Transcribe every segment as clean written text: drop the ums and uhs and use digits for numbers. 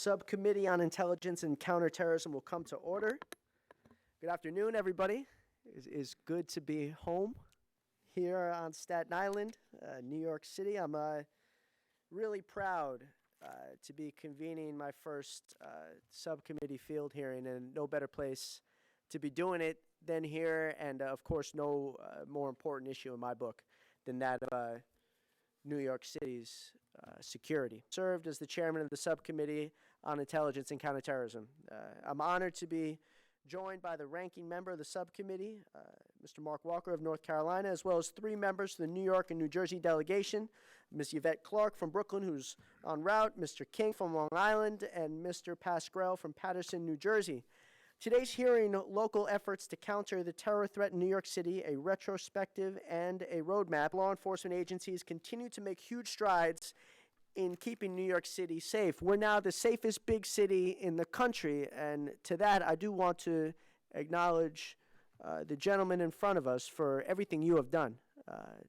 Subcommittee on Intelligence and Counterterrorism will come to order. Good afternoon, everybody. It is good to be home here on Staten Island, New York City. I'm really proud to be convening my first subcommittee field hearing, and no better place to be doing it than here, and of course no more important issue in my book than that of New York City's security. Served as the chairman of the Subcommittee on Intelligence and Counterterrorism. I'm honored to be joined by the ranking member of the subcommittee, Mr. Mark Walker of North Carolina, as well as three members of the New York and New Jersey delegation, Ms. Yvette Clark from Brooklyn, who's en route, Mr. King from Long Island, and Mr. Pasquarello from Paterson, New Jersey. Today's hearing, Local Efforts to Counter the Terror Threat in New York City, a retrospective and a roadmap. Law enforcement agencies continue to make huge strides in keeping New York City safe. We're now the safest big city in the country, and to that I do want to acknowledge the gentleman in front of us for everything you have done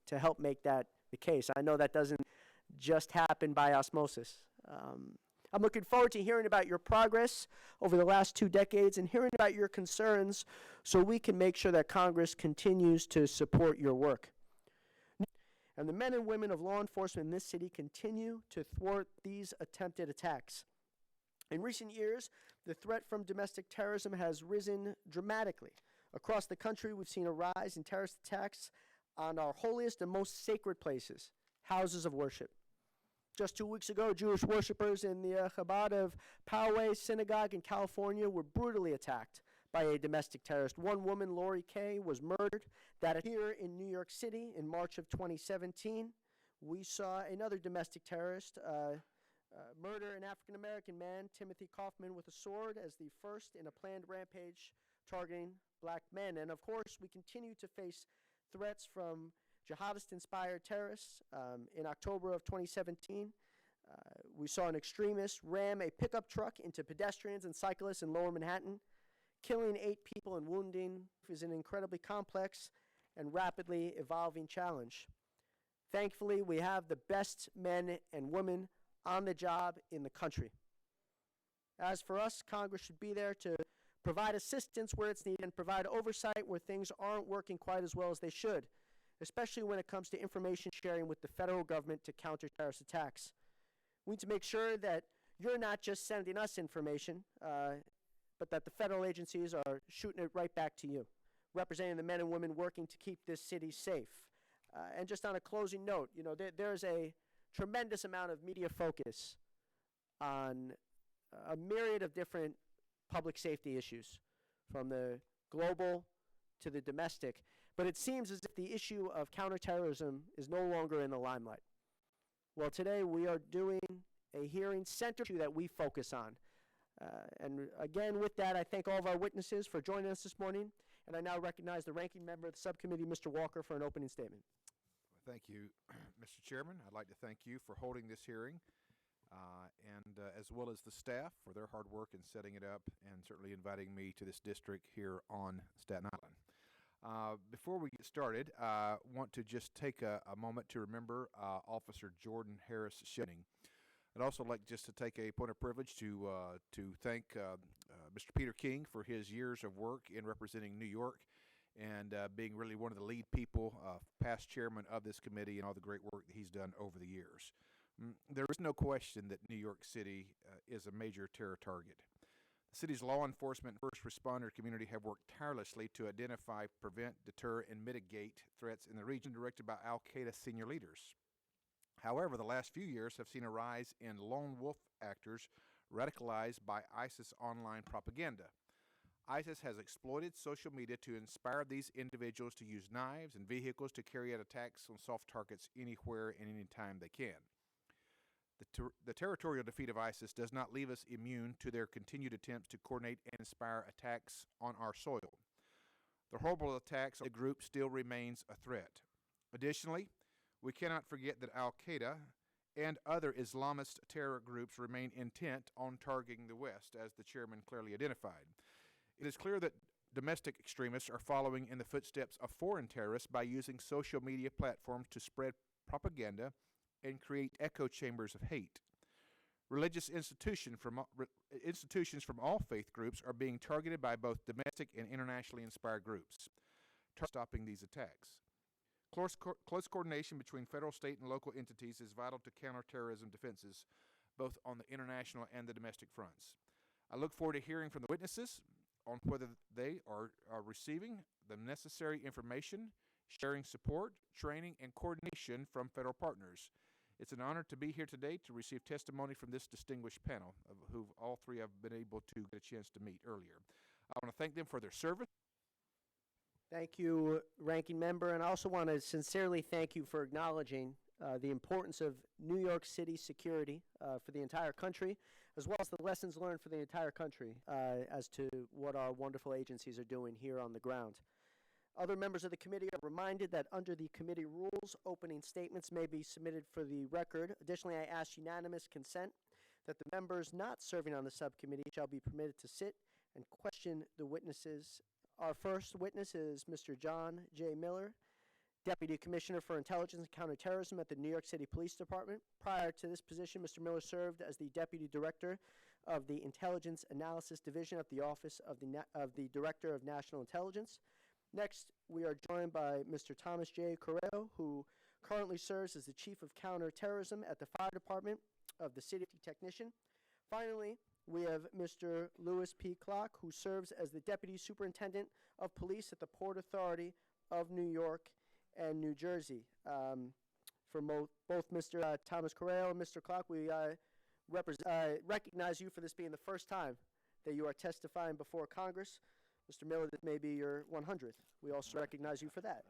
to help make that the case. I know that doesn't just happen by osmosis. I'm looking forward to hearing about your progress over the last 2 decades and hearing about your concerns so we can make sure that Congress continues to support your work. And the men and women of law enforcement in this city continue to thwart these attempted attacks. In recent years, the threat from domestic terrorism has risen dramatically. Across the country, we've seen a rise in terrorist attacks on our holiest and most sacred places, houses of worship. Just 2 weeks ago, Jewish worshipers in the Chabad of Poway Synagogue in California were brutally attacked by a domestic terrorist. One woman, Lori Kay, was murdered. That here in New York City in March of 2017, we saw another domestic terrorist murder an African-American man, Timothy Kaufman, with a sword as the first in a planned rampage targeting black men. And of course, we continue to face threats from jihadist-inspired terrorists. In October of 2017, we saw an extremist ram a pickup truck into pedestrians and cyclists in Lower Manhattan, killing 8 people and wounding is an incredibly complex and rapidly evolving challenge. Thankfully, we have the best men and women on the job in the country. As for us, Congress should be there to provide assistance where it's needed and provide oversight where things aren't working quite as well as they should, especially when it comes to information sharing with the federal government to counter terrorist attacks. We need to make sure that you're not just sending us information, but that the federal agencies are shooting it right back to you, representing the men and women working to keep this city safe. And just on a closing note, you know, there's a tremendous amount of media focus on a myriad of different public safety issues, from the global to the domestic. But it seems as if the issue of counterterrorism is no longer in the limelight. Well, today we are doing a hearing centered issue that we focus on. And again, with that, I thank all of our witnesses for joining us this morning, and I now recognize the ranking member of the subcommittee, Mr. Walker, for an opening statement. Thank you, Mr. Chairman. I'd like to thank you for holding this hearing, and as well as the staff for their hard work in setting it up, and certainly inviting me to this district here on Staten Island. Before we get started, I want to just take a moment to remember Officer Jordan Harris Shilling. I'd also like just to take a point of privilege to thank Mr. Peter King for his years of work in representing New York and being really one of the lead people, past chairman of this committee, and all the great work that he's done over the years. There is no question that New York City is a major terror target. The city's law enforcement and first responder community have worked tirelessly to identify, prevent, deter, and mitigate threats in the region directed by Al-Qaeda senior leaders. However, the last few years have seen a rise in lone wolf actors radicalized by ISIS online propaganda. ISIS has exploited social media to inspire these individuals to use knives and vehicles to carry out attacks on soft targets anywhere and anytime they can. The territorial defeat of ISIS does not leave us immune to their continued attempts to coordinate and inspire attacks on our soil. The horrible attacks on the group still remains a threat. Additionally, we cannot forget that Al-Qaeda and other Islamist terror groups remain intent on targeting the West, as the chairman clearly identified. It is clear that domestic extremists are following in the footsteps of foreign terrorists by using social media platforms to spread propaganda and create echo chambers of hate. Religious institutions from all faith groups are being targeted by both domestic and internationally inspired groups. Stopping these attacks. Close coordination between federal, state, and local entities is vital to counterterrorism defenses, both on the international and the domestic fronts. I look forward to hearing from the witnesses on whether they are receiving the necessary information, sharing support, training, and coordination from federal partners. It's an honor to be here today to receive testimony from this distinguished panel, of who all three have been able to get a chance to meet earlier. I want to thank them for their service. Thank you, Ranking Member, and I also want to sincerely thank you for acknowledging the importance of New York City security for the entire country, as well as the lessons learned for the entire country as to what our wonderful agencies are doing here on the ground. Other members of the committee are reminded that under the committee rules, opening statements may be submitted for the record. Additionally, I ask unanimous consent that the members not serving on the subcommittee shall be permitted to sit and question the witnesses. Our first witness is Mr. John J. Miller, Deputy Commissioner for Intelligence and Counterterrorism at the New York City Police Department. Prior to this position, Mr. Miller served as the Deputy Director of the Intelligence Analysis Division at the Office of the Director of National Intelligence. Next, we are joined by Mr. Thomas J. Carrano, who currently serves as the Chief of Counterterrorism at the Fire Department of the City Technician. Finally, we have Mr. Louis P. Clark, who serves as the Deputy Superintendent of Police at the Port Authority of New York and New Jersey. For both Mr. Thomas Carrano and Mr. Clark, we recognize you for this being the first time that you are testifying before Congress. Mr. Miller, this may be your 100th. We also recognize you for that.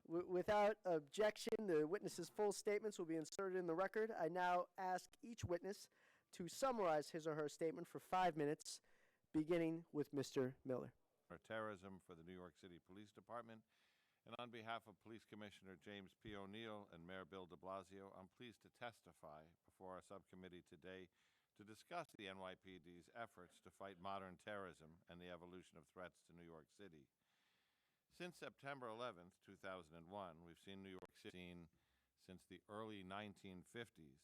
Without objection, the witness's full statements will be inserted in the record. I now ask each witness to summarize his or her statement for 5 minutes, beginning with Mr. Miller. Terrorism for the New York City Police Department. And on behalf of Police Commissioner James P. O'Neill and Mayor Bill de Blasio, I'm pleased to testify before our subcommittee today to discuss the NYPD's efforts to fight modern terrorism and the evolution of threats to New York City. Since September 11th, 2001, we've seen New York City since the early 1950s.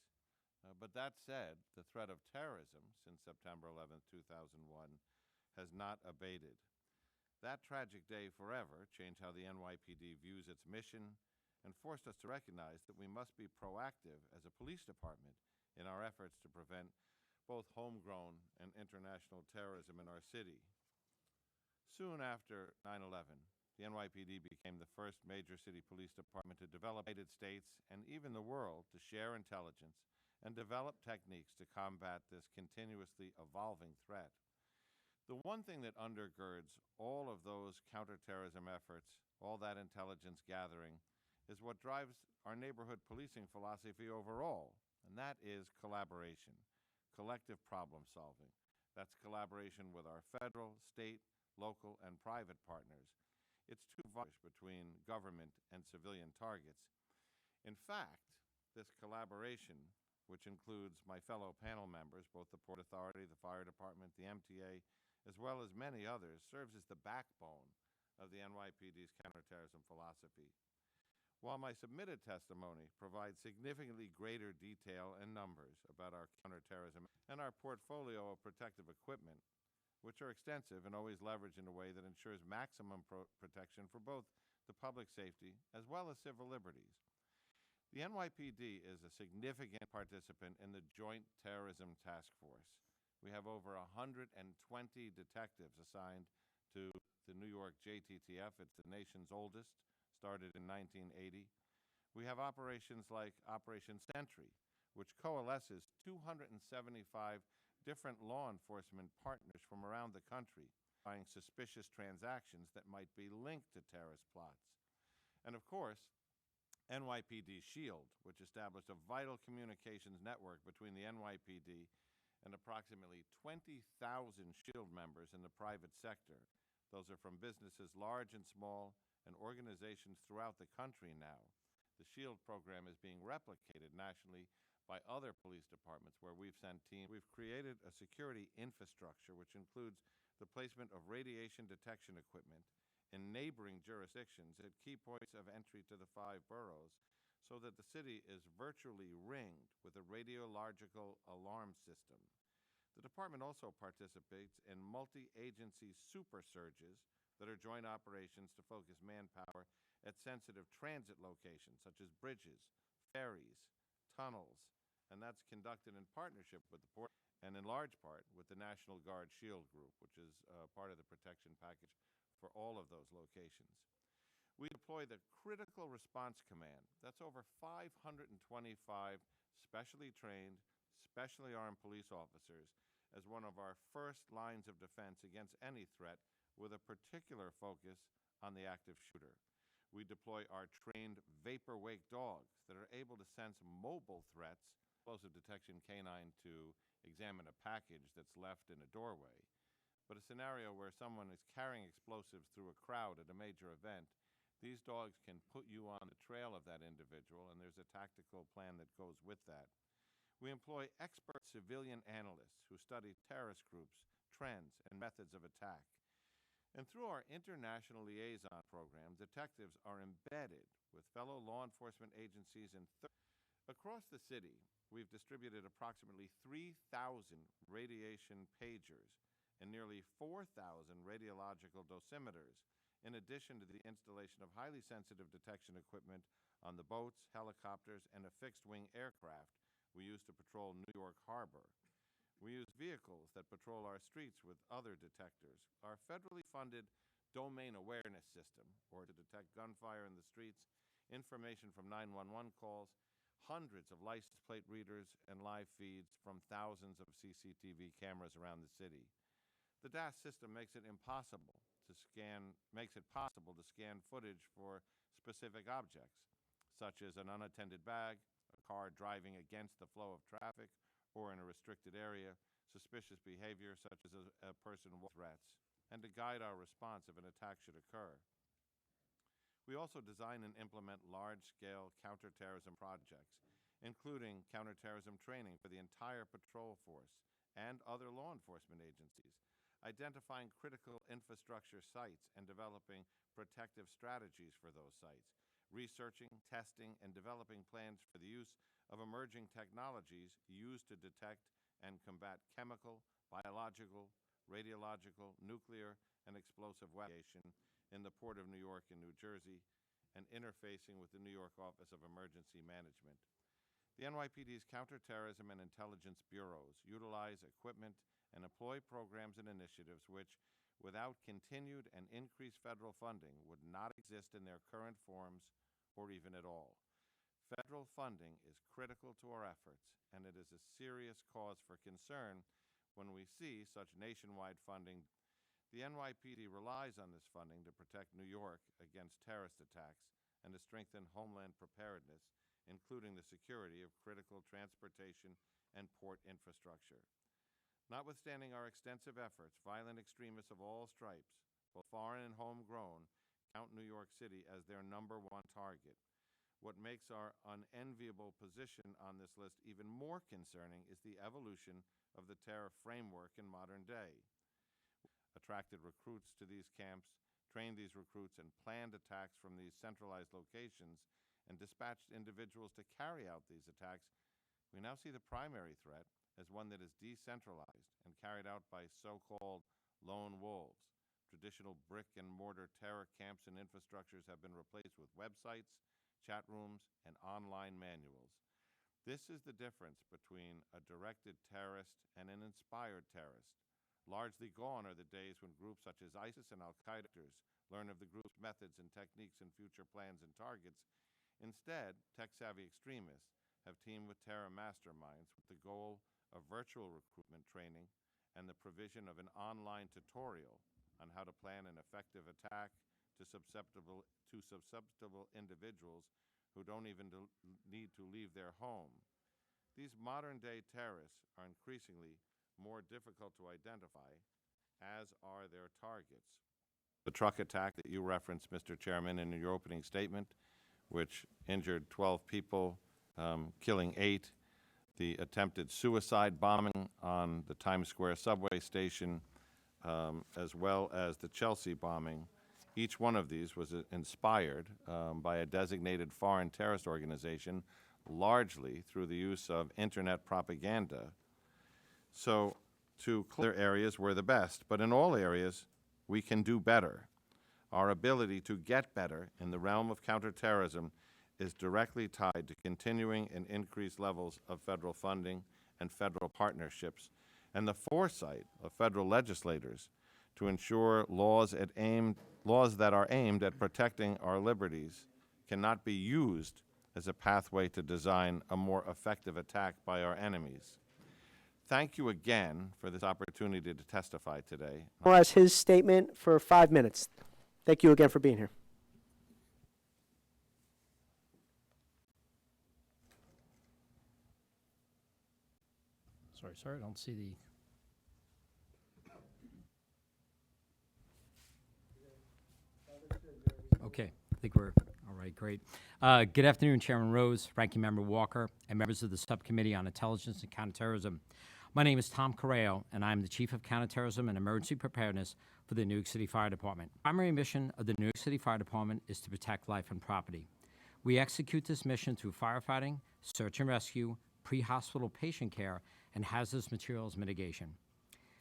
But that said, the threat of terrorism since September 11th, 2001 has not abated. That tragic day forever changed how the NYPD views its mission and forced us to recognize that we must be proactive as a police department in our efforts to prevent both homegrown and international terrorism in our city. Soon after 9/11, the NYPD became the first major city police department to develop United States and even the world to share intelligence and develop techniques to combat this continuously evolving threat. The one thing that undergirds all of those counterterrorism efforts, all that intelligence gathering, is what drives our neighborhood policing philosophy overall, and that is collaboration, collective problem solving. That's collaboration with our federal, state, local, and private partners. It's too vital between government and civilian targets. In fact, this collaboration, which includes my fellow panel members, both the Port Authority, the Fire Department, the MTA, as well as many others, serves as the backbone of the NYPD's counterterrorism philosophy. While my submitted testimony provides significantly greater detail and numbers about our counterterrorism and our portfolio of protective equipment, which are extensive and always leveraged in a way that ensures maximum protection for both the public safety as well as civil liberties. The NYPD is a significant participant in the Joint Terrorism Task Force. We have over 120 detectives assigned to the New York JTTF. It's the nation's oldest, started in 1980. We have operations like Operation Sentry, which coalesces 275 different law enforcement partners from around the country, finding suspicious transactions that might be linked to terrorist plots. And of course, NYPD SHIELD, which established a vital communications network between the NYPD and approximately 20,000 SHIELD members in the private sector. Those are from businesses large and small and organizations throughout the country now. The SHIELD program is being replicated nationally by other police departments where we've sent teams. We've created a security infrastructure which includes the placement of radiation detection equipment in neighboring jurisdictions at key points of entry to the 5 boroughs so that the city is virtually ringed with a radiological alarm system. The department also participates in multi-agency super surges that are joint operations to focus manpower at sensitive transit locations such as bridges, ferries, tunnels, and that's conducted in partnership with the port and in large part with the National Guard Shield Group, which is part of the protection package for all of those locations. We deploy the Critical Response Command. That's over 525 specially trained, specially armed police officers as one of our first lines of defense against any threat, with a particular focus on the active shooter. We deploy our trained vapor wake dogs that are able to sense mobile threats, explosive detection canine to examine a package that's left in a doorway. But a scenario where someone is carrying explosives through a crowd at a major event, these dogs can put you on the trail of that individual, and there's a tactical plan that goes with that. We employ expert civilian analysts who study terrorist groups, trends, and methods of attack. And through our international liaison program, detectives are embedded with fellow law enforcement agencies across the city. We've distributed approximately 3,000 radiation pagers and nearly 4,000 radiological dosimeters, in addition to the installation of highly sensitive detection equipment on the boats, helicopters, and a fixed-wing aircraft we use to patrol New York Harbor. We use vehicles that patrol our streets with other detectors. Our federally funded domain awareness system, or to detect gunfire in the streets, information from 911 calls, hundreds of license plate readers, and live feeds from thousands of CCTV cameras around the city. The DAS system makes it possible to scan footage for specific objects, such as an unattended bag, a car driving against the flow of traffic, or in a restricted area, suspicious behavior such as a person with threats, and to guide our response if an attack should occur. We also design and implement large-scale counterterrorism projects, including counterterrorism training for the entire patrol force and other law enforcement agencies, identifying critical infrastructure sites and developing protective strategies for those sites, researching, testing, and developing plans for the use of emerging technologies used to detect and combat chemical, biological, radiological, nuclear, and explosive weapons in the Port of New York and New Jersey, and interfacing with the New York Office of Emergency Management. The NYPD's counterterrorism and intelligence bureaus utilize equipment and employ programs and initiatives which, without continued and increased federal funding, would not exist in their current forms or even at all. Federal funding is critical to our efforts, and it is a serious cause for concern when we see such nationwide funding. The NYPD relies on this funding to protect New York against terrorist attacks and to strengthen homeland preparedness, including the security of critical transportation and port infrastructure. Notwithstanding our extensive efforts, violent extremists of all stripes, both foreign and homegrown, count New York City as their number one target. What makes our unenviable position on this list even more concerning is the evolution of the terror framework in modern day. Attracted recruits to these camps, trained these recruits, and planned attacks from these centralized locations, and dispatched individuals to carry out these attacks, we now see the primary threat as one that is decentralized and carried out by so-called lone wolves. Traditional brick-and-mortar terror camps and infrastructures have been replaced with websites, chat rooms, and online manuals. This is the difference between a directed terrorist and an inspired terrorist. Largely gone are the days when groups such as ISIS and Al-Qaeda learn of the group's methods and techniques and future plans and targets. Instead, tech-savvy extremists have teamed with terror masterminds with the goal of virtual recruitment training and the provision of an online tutorial on how to plan an effective attack to susceptible individuals who don't even need to leave their home. These modern-day terrorists are increasingly more difficult to identify, as are their targets. The truck attack that you referenced, Mr. Chairman, in your opening statement, which injured 12 people, killing 8, the attempted suicide bombing on the Times Square subway station, as well as the Chelsea bombing, Each one of these was inspired by a designated foreign terrorist organization, largely through the use of internet propaganda. So, to clear areas, we're the best, but in all areas, we can do better. Our ability to get better in the realm of counterterrorism is directly tied to continuing and increased levels of federal funding and federal partnerships, and the foresight of federal legislators to ensure laws that are aimed at protecting our liberties cannot be used as a pathway to design a more effective attack by our enemies. Thank you again for this opportunity to testify today. As his statement for 5 minutes. Thank you again for being here. Sorry, I don't see the. Okay, I think we're all right, great. Good afternoon, Chairman Rose, Ranking Member Walker, and members of the Subcommittee on Intelligence and Counterterrorism. My name is Tom Carrano, and I'm the Chief of Counterterrorism and Emergency Preparedness for the New York City Fire Department. The primary mission of the New York City Fire Department is to protect life and property. We execute this mission through firefighting, search and rescue, pre-hospital patient care, and hazardous materials mitigation.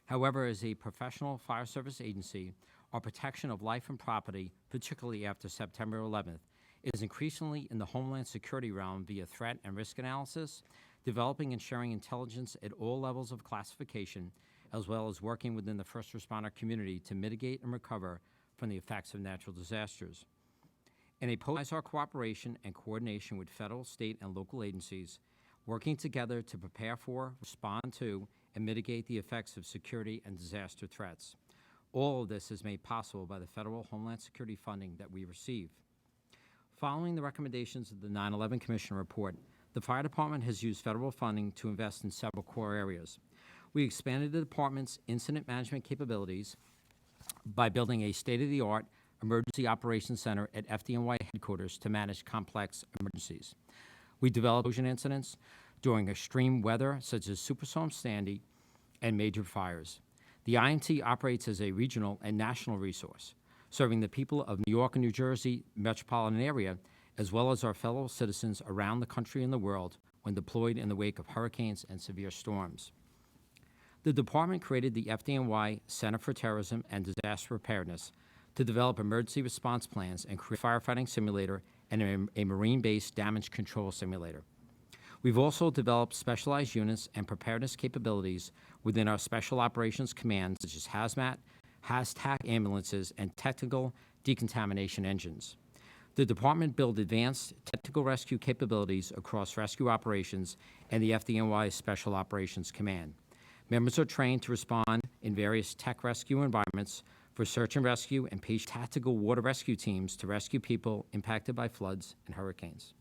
However, as a professional fire service agency, our protection of life and property, particularly after September 11th, is increasingly in the homeland security realm via threat and risk analysis, developing and sharing intelligence at all levels of classification, as well as working within the first responder community to mitigate and recover from the effects of natural disasters. In a our cooperation and coordination with federal, state, and local agencies, working together to prepare for, respond to, and mitigate the effects of security and disaster threats. All of this is made possible by the federal Homeland Security funding that we receive. Following the recommendations of the 9/11 Commission report, the Fire Department has used federal funding to invest in several core areas. We expanded the department's incident management capabilities by building a state-of-the-art emergency operations center at FDNY headquarters to manage complex emergencies. We developed explosion incidents during extreme weather, such as Superstorm Sandy and major fires. The IMT operates as a regional and national resource, serving the people of New York and New Jersey metropolitan area, as well as our fellow citizens around the country and the world when deployed in the wake of hurricanes and severe storms. The department created the FDNY Center for Terrorism and Disaster Preparedness to develop emergency response plans and create a firefighting simulator and a marine-based damage control simulator. We've also developed specialized units and preparedness capabilities within our Special Operations Command, such as HAZMAT, HAZTAC ambulances, and technical decontamination engines. The department built advanced technical rescue capabilities across rescue operations and the FDNY Special Operations Command. Members are trained to respond in various tech rescue environments for search and rescue and tactical water rescue teams to rescue people impacted by floods and hurricanes.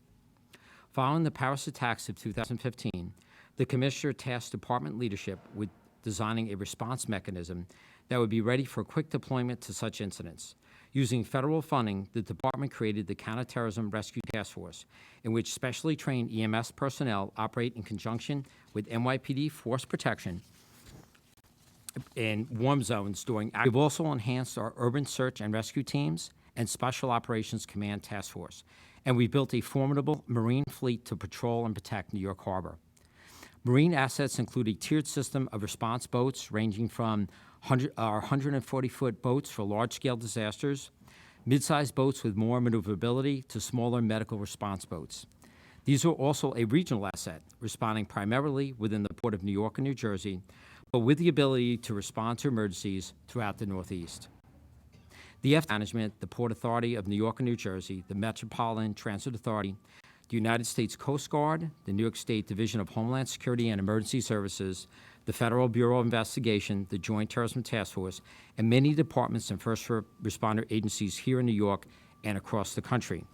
Following the Paris attacks of 2015, the Commissioner tasked department leadership with designing a response mechanism that would be ready for quick deployment to such incidents. Using federal funding, the department created the Counterterrorism Rescue Task Force, in which specially trained EMS personnel operate in conjunction with NYPD force protection in warm zones during. We've also enhanced our urban search and rescue teams and Special Operations Command Task Force, and we built a formidable marine fleet to patrol and protect New York Harbor. Marine assets include a tiered system of response boats ranging from our 140-foot boats for large-scale disasters, mid-sized boats with more maneuverability, to smaller medical response boats. These are also a regional asset, responding primarily within the Port of New York and New Jersey, but with the ability to respond to emergencies throughout the Northeast. The Management, the Port Authority of New York and New Jersey, the Metropolitan Transit Authority, the United States Coast Guard, the New York State Division of Homeland Security and Emergency Services, the Federal Bureau of Investigation, the Joint Terrorism Task Force, and many departments and first responder agencies here in New York and across the country.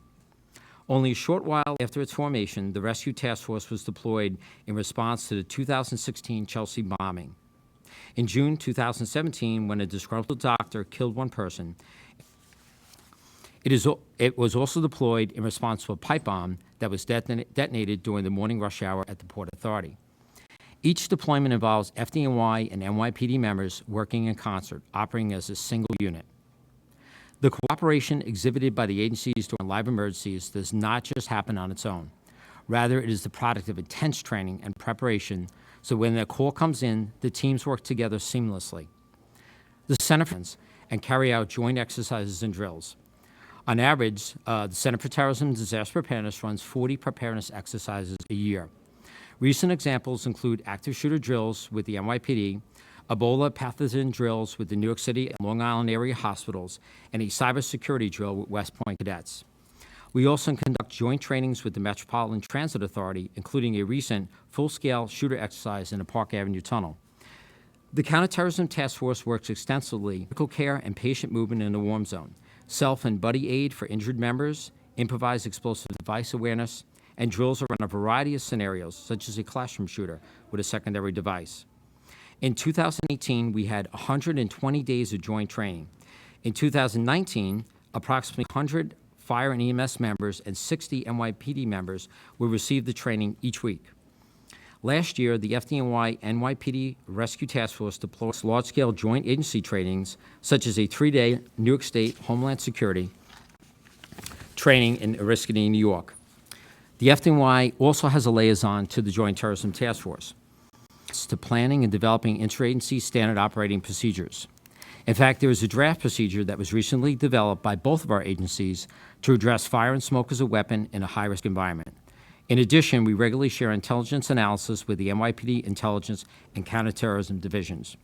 Only a short while after its formation, the Rescue Task Force was deployed in response to the 2016 Chelsea bombing. In June 2017, when a disgruntled doctor killed one person, it was also deployed in response to a pipe bomb that was detonated during the morning rush hour at the Port Authority. Each deployment involves FDNY and NYPD members working in concert, operating as a single unit. The cooperation exhibited by the agencies during live emergencies does not just happen on its own. Rather, it is the product of intense training and preparation, so when the call comes in, the teams work together seamlessly. The Center and carry out joint exercises and drills. On average, the Center for Terrorism and Disaster Preparedness runs 40 preparedness exercises a year. Recent examples include active shooter drills with the NYPD, Ebola pathogen drills with the New York City and Long Island area hospitals, and a cybersecurity drill with West Point cadets. We also conduct joint trainings with the Metropolitan Transit Authority, including a recent full-scale shooter exercise in the Park Avenue Tunnel. The Counterterrorism Task Force works extensively medical care and patient movement in the warm zone, self and buddy aid for injured members, improvised explosive device awareness, and drills around a variety of scenarios, such as a classroom shooter with a secondary device. In 2018, we had 120 days of joint training. In 2019, approximately 100 fire and EMS members and 60 NYPD members will receive the training each week. Last year, the FDNY NYPD Rescue Task Force deployed large-scale joint agency trainings, such as a 3-day New York State Homeland Security training in Oriskany, New York. The FDNY also has a liaison to the Joint Terrorism Task Force, to planning and developing interagency standard operating procedures. In fact, there is a draft procedure that was recently developed by both of our agencies to address fire and smoke as a weapon in a high-risk environment. In addition, we regularly share intelligence analysis with the NYPD Intelligence and Counterterrorism Divisions.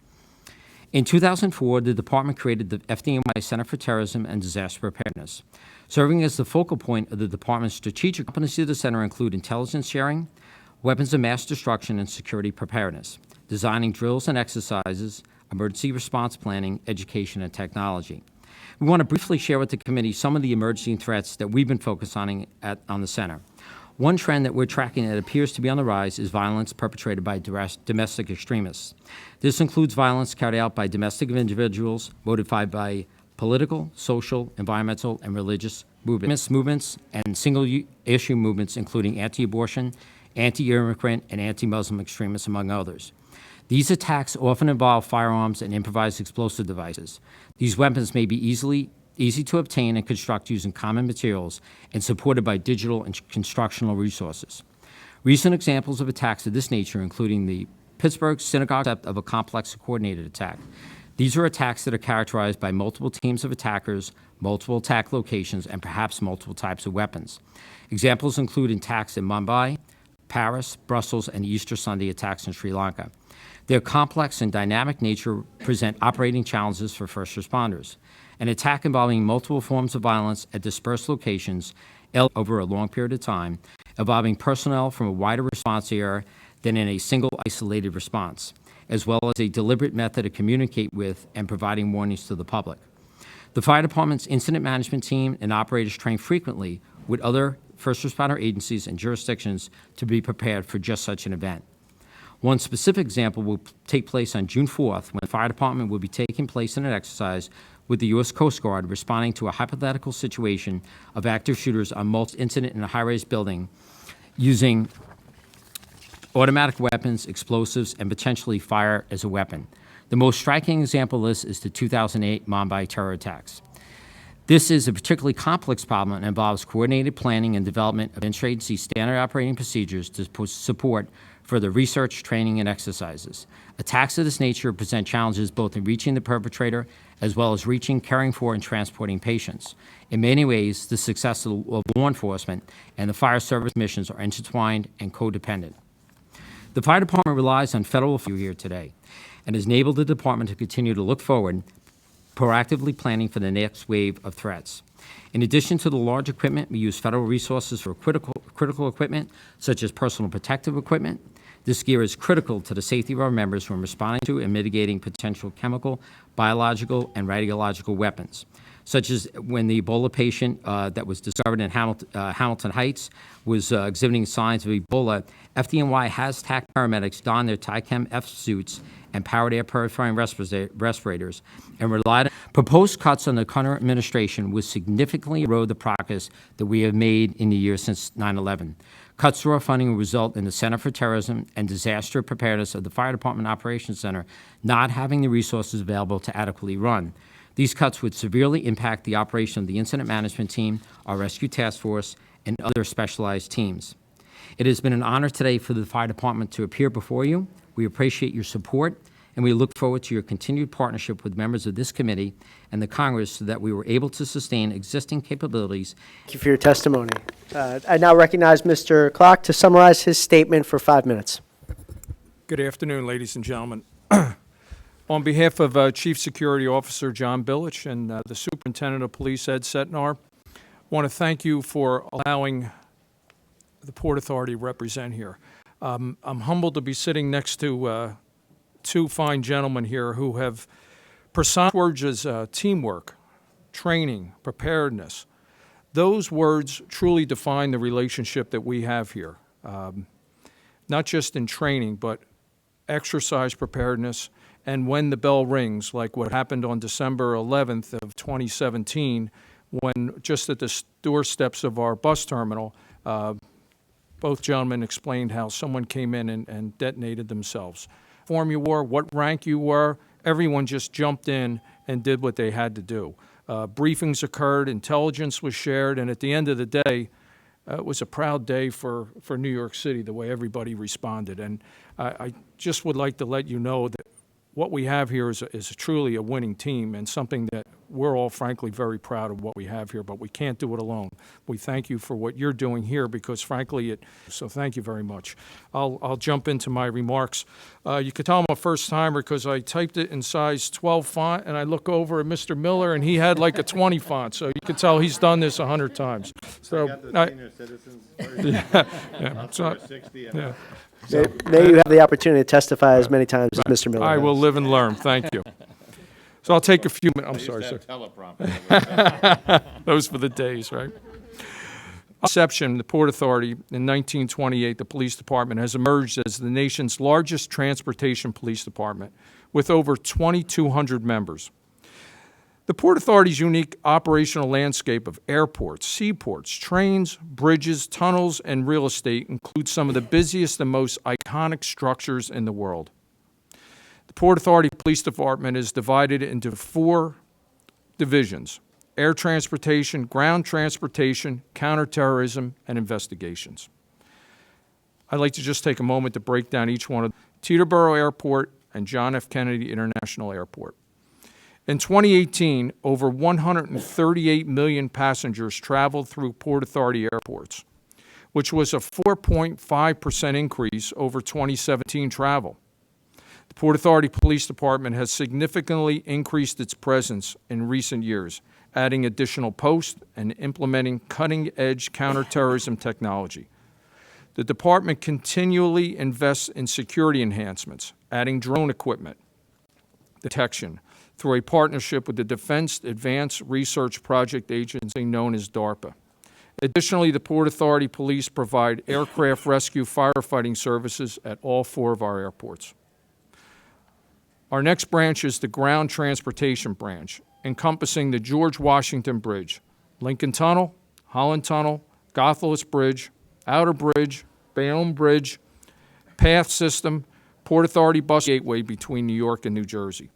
In 2004, the department created the FDNY Center for Terrorism and Disaster Preparedness. Serving as the focal point of the department's strategic competencies of the center include intelligence sharing, weapons of mass destruction, and security preparedness, designing drills and exercises, emergency response planning, education, and technology. We want to briefly share with the committee some of the emerging threats that we've been focusing on the center. One trend that we're tracking that appears to be on the rise is violence perpetrated by domestic extremists. This includes violence carried out by domestic individuals motivated by political, social, environmental, and religious movements and single-issue movements, including anti-abortion, anti-immigrant, and anti-Muslim extremists, among others. These attacks often involve firearms and improvised explosive devices. These weapons may be easy to obtain and construct using common materials and supported by digital and constructional resources. Recent examples of attacks of this nature, including the Pittsburgh synagogue of a complex coordinated attack. These are attacks that are characterized by multiple teams of attackers, multiple attack locations, and perhaps multiple types of weapons. Examples include attacks in Mumbai, Paris, Brussels, and Easter Sunday attacks in Sri Lanka. Their complex and dynamic nature present operating challenges for first responders. An attack involving multiple forms of violence at dispersed locations over a long period of time, involving personnel from a wider response area than in a single isolated response, as well as a deliberate method to communicate with and providing warnings to the public. The fire department's incident management team and operators train frequently with other first responder agencies and jurisdictions to be prepared for just such an event. One specific example will take place on June 4th, when the fire department will be taking place in an exercise with the U.S. Coast Guard responding to a hypothetical situation of active shooters on multiple incident in a high-rise building using automatic weapons, explosives, and potentially fire as a weapon. The most striking example of this is the 2008 Mumbai terror attacks. This is a particularly complex problem and involves coordinated planning and development of interagency standard operating procedures to support further research, training, and exercises. Attacks of this nature present challenges both in reaching the perpetrator as well as reaching, caring for, and transporting patients. In many ways, the success of law enforcement and the fire service missions are intertwined and codependent. The fire department relies on federal funding here today and has enabled the department to continue to look forward, proactively planning for the next wave of threats. In addition to the large equipment, we use federal resources for critical equipment, such as personal protective equipment. This gear is critical to the safety of our members when responding to and mitigating potential chemical, biological, and radiological weapons, such as when the Ebola patient that was discovered in Hamilton Heights was exhibiting signs of Ebola. FDNY has TAC paramedics don their TICHEM F suits and powered air purifying respirators and relied on proposed cuts on the current administration would significantly erode the progress that we have made in the years since 9/11. Cuts to our funding will result in the Center for Terrorism and Disaster Preparedness of the Fire Department Operations Center not having the resources available to adequately run. These cuts would severely impact the operation of the incident management team, our rescue task force, and other specialized teams. It has been an honor today for the fire department to appear before you. We appreciate your support, and we look forward to your continued partnership with members of this committee and the Congress so that we were able to sustain existing capabilities. Thank you for your testimony. I now recognize Mr. Clark to summarize his statement for 5 minutes. Good afternoon, ladies and gentlemen. On behalf of Chief Security Officer John Billich and the Superintendent of Police Ed Setnar, I want to thank you for allowing the Port Authority to represent here. I'm humbled to be sitting next to two fine gentlemen here who have personified words as teamwork, training, preparedness. Those words truly define the relationship that we have here, not just in training, but exercise preparedness, and when the bell rings, like what happened on December 11th of 2017, when just at the doorsteps of our bus terminal, both gentlemen explained how someone came in and detonated themselves. Form you wore, what rank you were, everyone just jumped in and did what they had to do. Briefings occurred, intelligence was shared, and at the end of the day, it was a proud day for New York City, the way everybody responded. And I just would like to let you know that what we have here is truly a winning team and something that we're all frankly very proud of what we have here, but we can't do it alone. We thank you for what you're doing here because frankly, so thank you very much. I'll jump into my remarks. You could tell I'm a first timer because I typed it in size 12 font and I look over at Mr. Miller and he had like a 20 font, so you could tell he's done this 100 times. So, Senior citizens version. yeah, Up so, to 60 and yeah. May you have the opportunity to testify as many times as Mr. Miller I has. will live and learn, thank you. So I'll take a few minutes, I'm used sorry, to sir. have teleprompter. Those were the days, right? Inception, the Port Authority, in 1928, the police department has emerged as the nation's largest transportation police department with over 2,200 members. The Port Authority's unique operational landscape of airports, seaports, trains, bridges, tunnels, and real estate includes some of the busiest and most iconic structures in the world. The Port Authority Police Department is divided into 4 divisions: air transportation, ground transportation, counterterrorism, and investigations. I'd like to just take a moment to break down each one of them. Teterboro Airport and John F. Kennedy International Airport. In 2018, over 138 million passengers traveled through Port Authority airports, which was a 4.5% increase over 2017 travel. The Port Authority Police Department has significantly increased its presence in recent years, adding additional posts and implementing cutting-edge counterterrorism technology. The department continually invests in security enhancements, adding drone equipment, detection, through a partnership with the Defense Advanced Research Project Agency known as DARPA. Additionally, the Port Authority Police provide aircraft rescue firefighting services at all 4 of our airports. Our next branch is the Ground Transportation Branch, encompassing the George Washington Bridge, Lincoln Tunnel, Holland Tunnel, Goethals Bridge, Outer Bridge, Bayonne Bridge, PATH System, Port Authority Bus Gateway between New York and New Jersey.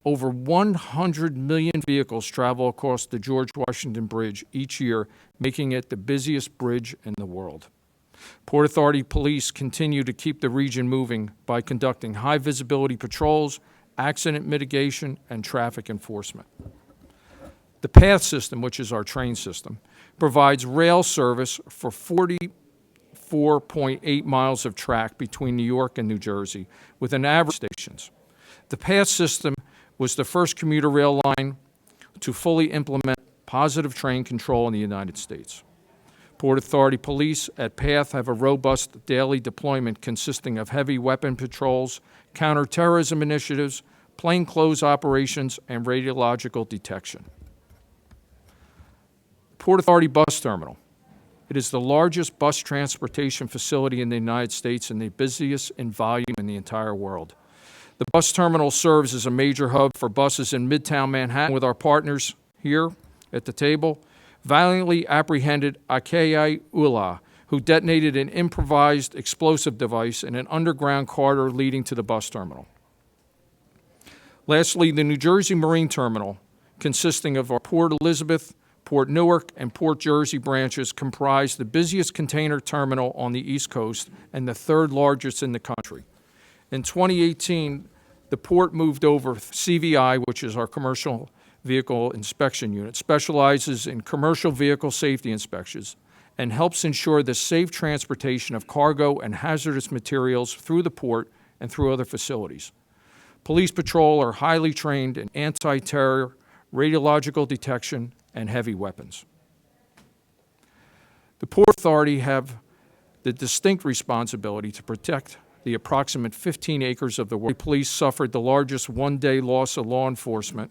Over 100 million vehicles travel across the George Washington Bridge each year, making it the busiest bridge in the world. Port Authority Police continue to keep the region moving by conducting high-visibility patrols, accident mitigation, and traffic enforcement. The PATH system, which is our train system, provides rail service for 44.8 miles of track between New York and New Jersey, with an average stations. The PATH system was the first commuter rail line to fully implement positive train control in the United States. Port Authority Police at PATH have a robust daily deployment consisting of heavy weapon patrols, counterterrorism initiatives, plainclothes operations, and radiological detection. Port Authority Bus Terminal. It is the largest bus transportation facility in the United States and the busiest in volume in the entire world. The bus terminal serves as a major hub for buses in Midtown Manhattan with our partners here at the table. Valiantly apprehended Akei Ula, who detonated an improvised explosive device in an underground corridor leading to the bus terminal. Lastly, the New Jersey Marine Terminal consisting of our Port Elizabeth, Port Newark, and Port Jersey branches, comprise the busiest container terminal on the East Coast and the third largest in the country. In 2018, the port moved over CVI, which is our Commercial Vehicle Inspection Unit, specializes in commercial vehicle safety inspections and helps ensure the safe transportation of cargo and hazardous materials through the port and through other facilities. Police Patrol are highly trained in anti-terror, radiological detection, and heavy weapons. The Port Authority have the distinct responsibility to protect the approximate 15 acres of the world. Police suffered the largest one-day loss of law enforcement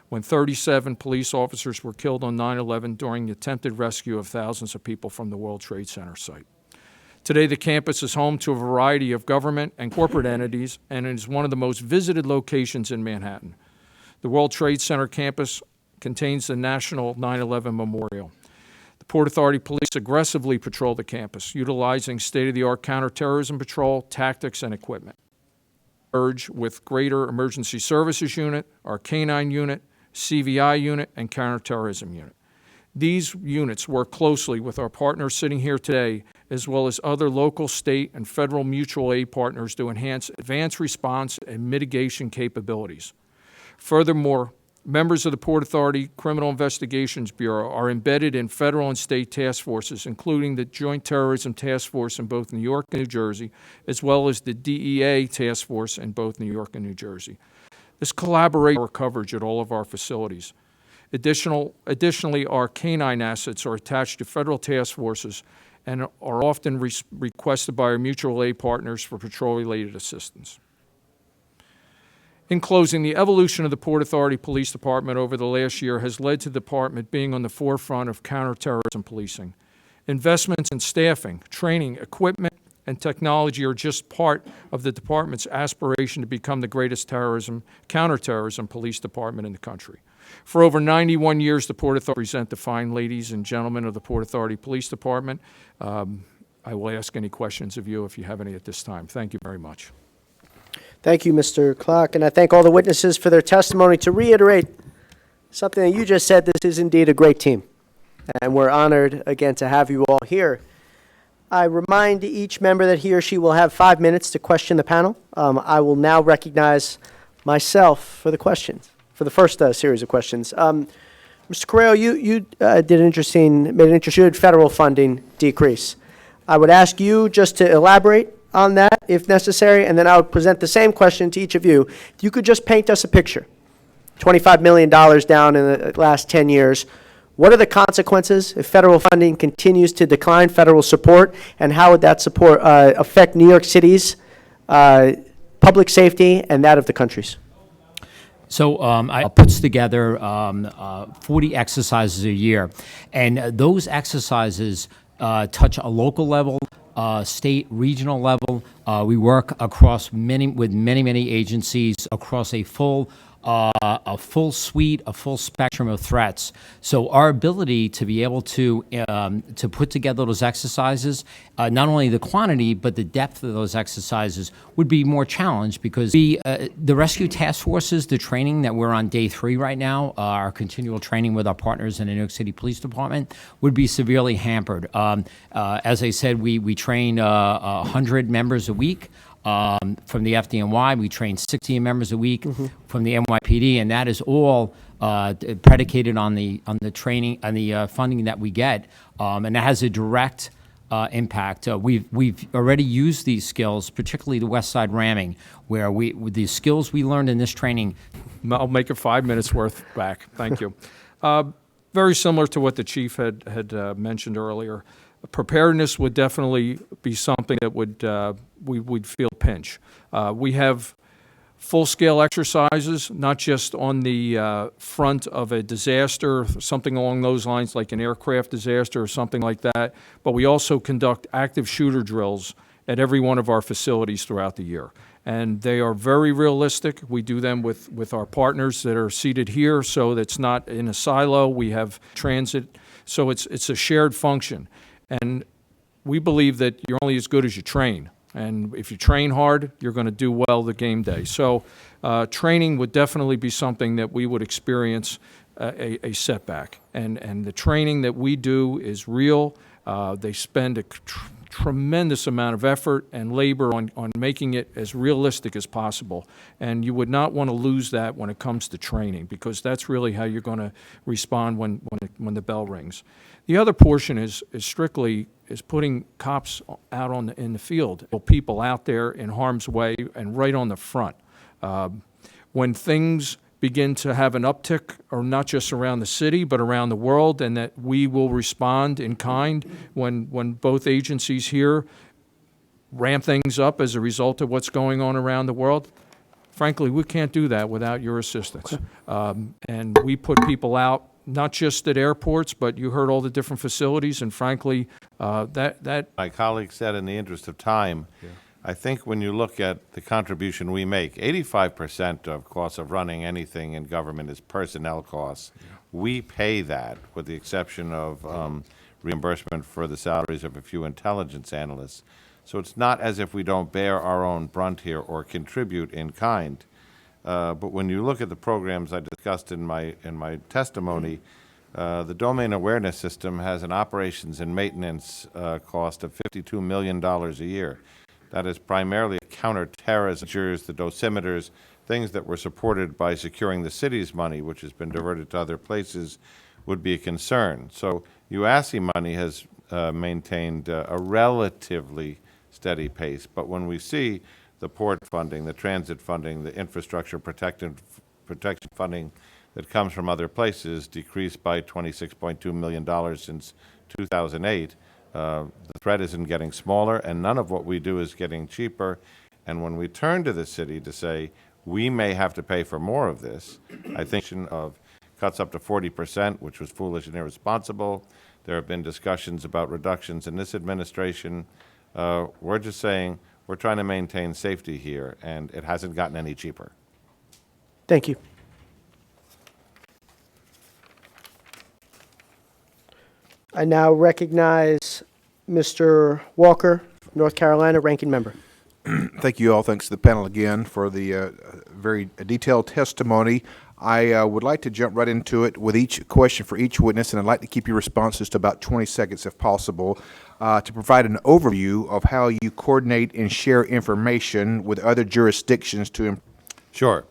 when 37 police officers were killed on 9/11 during the attempted rescue of thousands of people from the World Trade Center site. Today, the campus is home to a variety of government and corporate entities, and it is one of the most visited locations in Manhattan. The World Trade Center campus contains the National 9/11 Memorial. The Port Authority Police aggressively patrol the campus, utilizing state-of-the-art counterterrorism patrol tactics and equipment. Urge with Greater Emergency Services Unit, our K-9 unit, CVI unit, and counterterrorism unit. These units work closely with our partners sitting here today, as well as other local, state, and federal mutual aid partners to enhance advanced response and mitigation capabilities. Furthermore, members of the Port Authority Criminal Investigations Bureau are embedded in federal and state task forces, including the Joint Terrorism Task Force in both New York and New Jersey, as well as the DEA Task Force in both New York and New Jersey. This collaborates our coverage at all of our facilities. Additionally, our K-9 assets are attached to federal task forces and are often requested by our mutual aid partners for patrol-related assistance. In closing, the evolution of the Port Authority Police Department over the last year has led to the department being on the forefront of counterterrorism policing. Investments in staffing, training, equipment, and technology are just part of the department's aspiration to become the greatest counterterrorism police department in the country. For over 91 years, the Port Authority present the fine ladies and gentlemen of the Port Authority Police Department. I will ask any questions of you if you have any at this time. Thank you very much. Thank you, Mr. Clark, and I thank all the witnesses for their testimony. To reiterate something that you just said, this is indeed a great team, and we're honored again to have you all here. I remind each member that he or she will have 5 minutes to question the panel. I will now recognize myself for the questions, for the first series of questions. Mr. Carrano, you made an interesting federal funding decrease. I would ask you just to elaborate on that, if necessary, and then I would present the same question to each of you. If you could just paint us a picture. $25 million down in the last 10 years. What are the consequences if federal funding continues to decline, federal support, and how would that support affect New York City's public safety and that of the country's? So I puts together 40 exercises a year, and those exercises touch a local level, state, regional level. We work across with many agencies across a full suite, a full spectrum of threats. So our ability to be able to put together those exercises, not only the quantity but the depth of those exercises would be more challenged because the rescue task forces, the training that we're on day 3 right now, our continual training with our partners in the New York City Police Department would be severely hampered. As I said, we train 100 members a week. From the FDNY, we train 60 members a week from the NYPD, and that is all predicated on the training and the funding that we get, and that has a direct impact. We've already used these skills, particularly the West Side ramming, where with the skills we learned in this training. I'll make it 5 minutes worth back. Thank you. Very similar to what the chief had mentioned earlier. Preparedness would definitely be something that we would feel pinch. We have full-scale exercises, not just on the front of a disaster, something along those lines like an aircraft disaster or something like that, but we also conduct active shooter drills at every one of our facilities throughout the year. And they are very realistic. We do them with our partners that are seated here, so that's not in a silo. We have transit, so it's a shared function. And we believe that you're only as good as you train. And if you train hard, you're going to do well the game day. So training would definitely be something that we would experience a setback. And the training that we do is real. They spend a tremendous amount of effort and labor on making it as realistic as possible. And you would not want to lose that when it comes to training, because that's really how you're going to respond when the bell rings. The other portion is strictly putting cops out in the field, people out there in harm's way and right on the front. When things begin to have an uptick, or not just around the city, but around the world, and that we will respond in kind when both agencies here ramp things up as a result of what's going on around the world. Frankly, we can't do that without your assistance. And we put people out, not just at airports, but you heard all the different facilities, and frankly, that My colleague said, in the interest of time, I think when you look at the contribution we make, 85% of costs of running anything in government is personnel costs. We pay that, with the exception of reimbursement for the salaries of a few intelligence analysts. So it's not as if we don't bear our own brunt here or contribute in kind. But when you look at the programs I discussed in my testimony, the domain awareness system has an operations and maintenance cost of $52 million a year. That is primarily counterterrorism measures, the dosimeters, things that were supported by securing the city's money, which has been diverted to other places, would be a concern. So UASI money has maintained a relatively steady pace. But when we see the port funding, the transit funding, the infrastructure protection funding that comes from other places decreased by $26.2 million since 2008, the threat isn't getting smaller, and none of what we do is getting cheaper. And when we turn to the city to say, we may have to pay for more of this, I think of cuts up to 40%, which was foolish and irresponsible. There have been discussions about reductions in this administration. We're just saying we're trying to maintain safety here, and it hasn't gotten any cheaper. Thank you. I now recognize Mr. Walker, North Carolina, Ranking Member. Thank you all. Thanks to the panel again for the very detailed testimony. I would like to jump right into it with each question for each witness, and I'd like to keep your responses to about 20 seconds if possible, to provide an overview of how you coordinate and share information with other jurisdictions to Sure.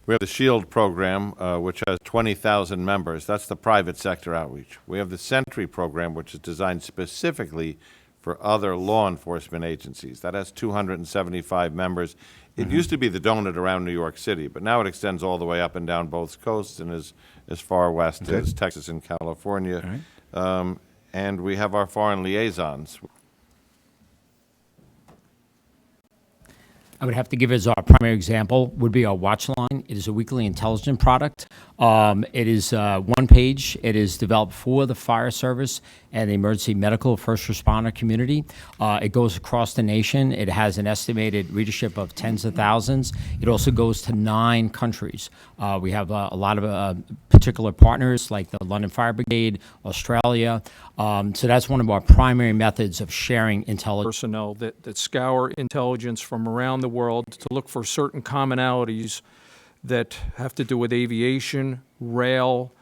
We have the SHIELD program, which has 20,000 members. That's the private sector outreach. We have the Sentry program, which is designed specifically for other law enforcement agencies. That has 275 members. It used to be the donut around New York City, but now it extends all the way up and down both coasts and is as far west as Texas and California. And we have our foreign liaisons. I would have to give as our primary example would be our Watch Line. It is a weekly intelligence product. It is one page. It is developed for the fire service and the emergency medical first responder community. It goes across the nation. It has an estimated readership of tens of thousands. It also goes to 9 countries. We have a lot of particular partners like the London Fire Brigade, Australia. So that's one of our primary methods of sharing intelligence. Personnel that scour intelligence from around the world to look for certain commonalities that have to do with aviation, rail,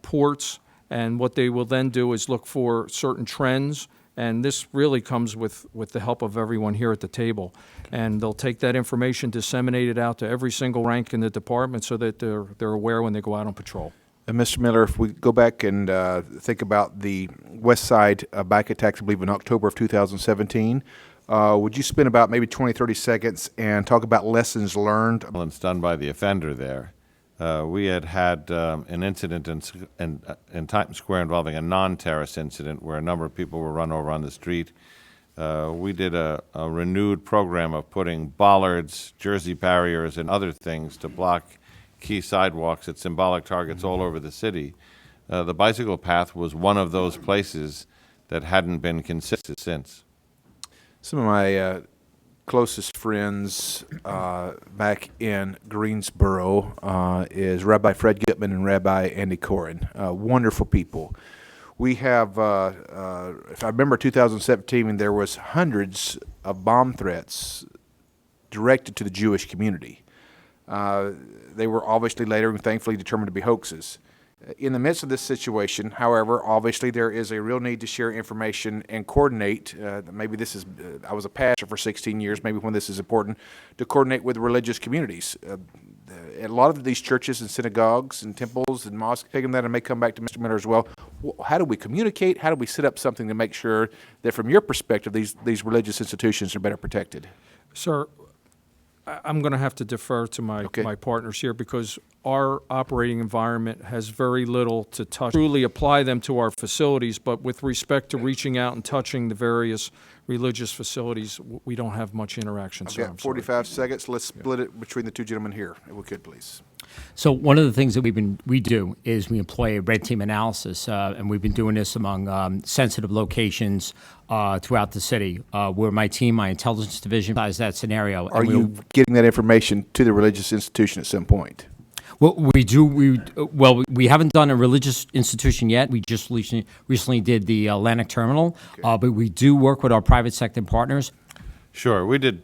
ports, and what they will then do is look for certain trends, and this really comes with the help of everyone here at the table. And they'll take that information, disseminate it out to every single rank in the department so that they're aware when they go out on patrol. And Mr. Miller, if we go back and think about the West Side back attacks, I believe in October of 2017, would you spend about maybe 20, 30 seconds and talk about lessons learned? It's done by the offender there. We had an incident in Times Square involving a non-terrorist incident where a number of people were run over on the street. We did a renewed program of putting bollards, Jersey barriers, and other things to block key sidewalks at symbolic targets all over the city. The bicycle path was one of those places that hadn't been consistent since. Some of my closest friends back in Greensboro is Rabbi Fred Gutman and Rabbi Andy Corin, wonderful people. We have, if I remember 2017, there was hundreds of bomb threats directed to the Jewish community. They were obviously later and thankfully determined to be hoaxes. In the midst of this situation, however, obviously there is a real need to share information and coordinate. Maybe this is, I was a pastor for 16 years, maybe when this is important, to coordinate with religious communities. A lot of these churches and synagogues and temples and mosques, taking that and may come back to Mr. Miller as well. How do we communicate? How do we set up something to make sure that from your perspective, these religious institutions are better protected? Sir, I'm going to have to defer to my partners here because our operating environment has very little to touch. Truly apply them to our facilities, but with respect to reaching out and touching the various religious facilities, we don't have much interaction, sir. I've got 45 seconds. Let's split it between the two gentlemen here, if we could, please. So one of the things that we do is we employ a red team analysis, and we've been doing this among sensitive locations throughout the city, where my team, my intelligence division, has that scenario. Are you getting that information to the religious institution at some point? Well, we do. We haven't done a religious institution yet. We just recently did the Atlantic Terminal, but we do work with our private sector partners. Sure. We did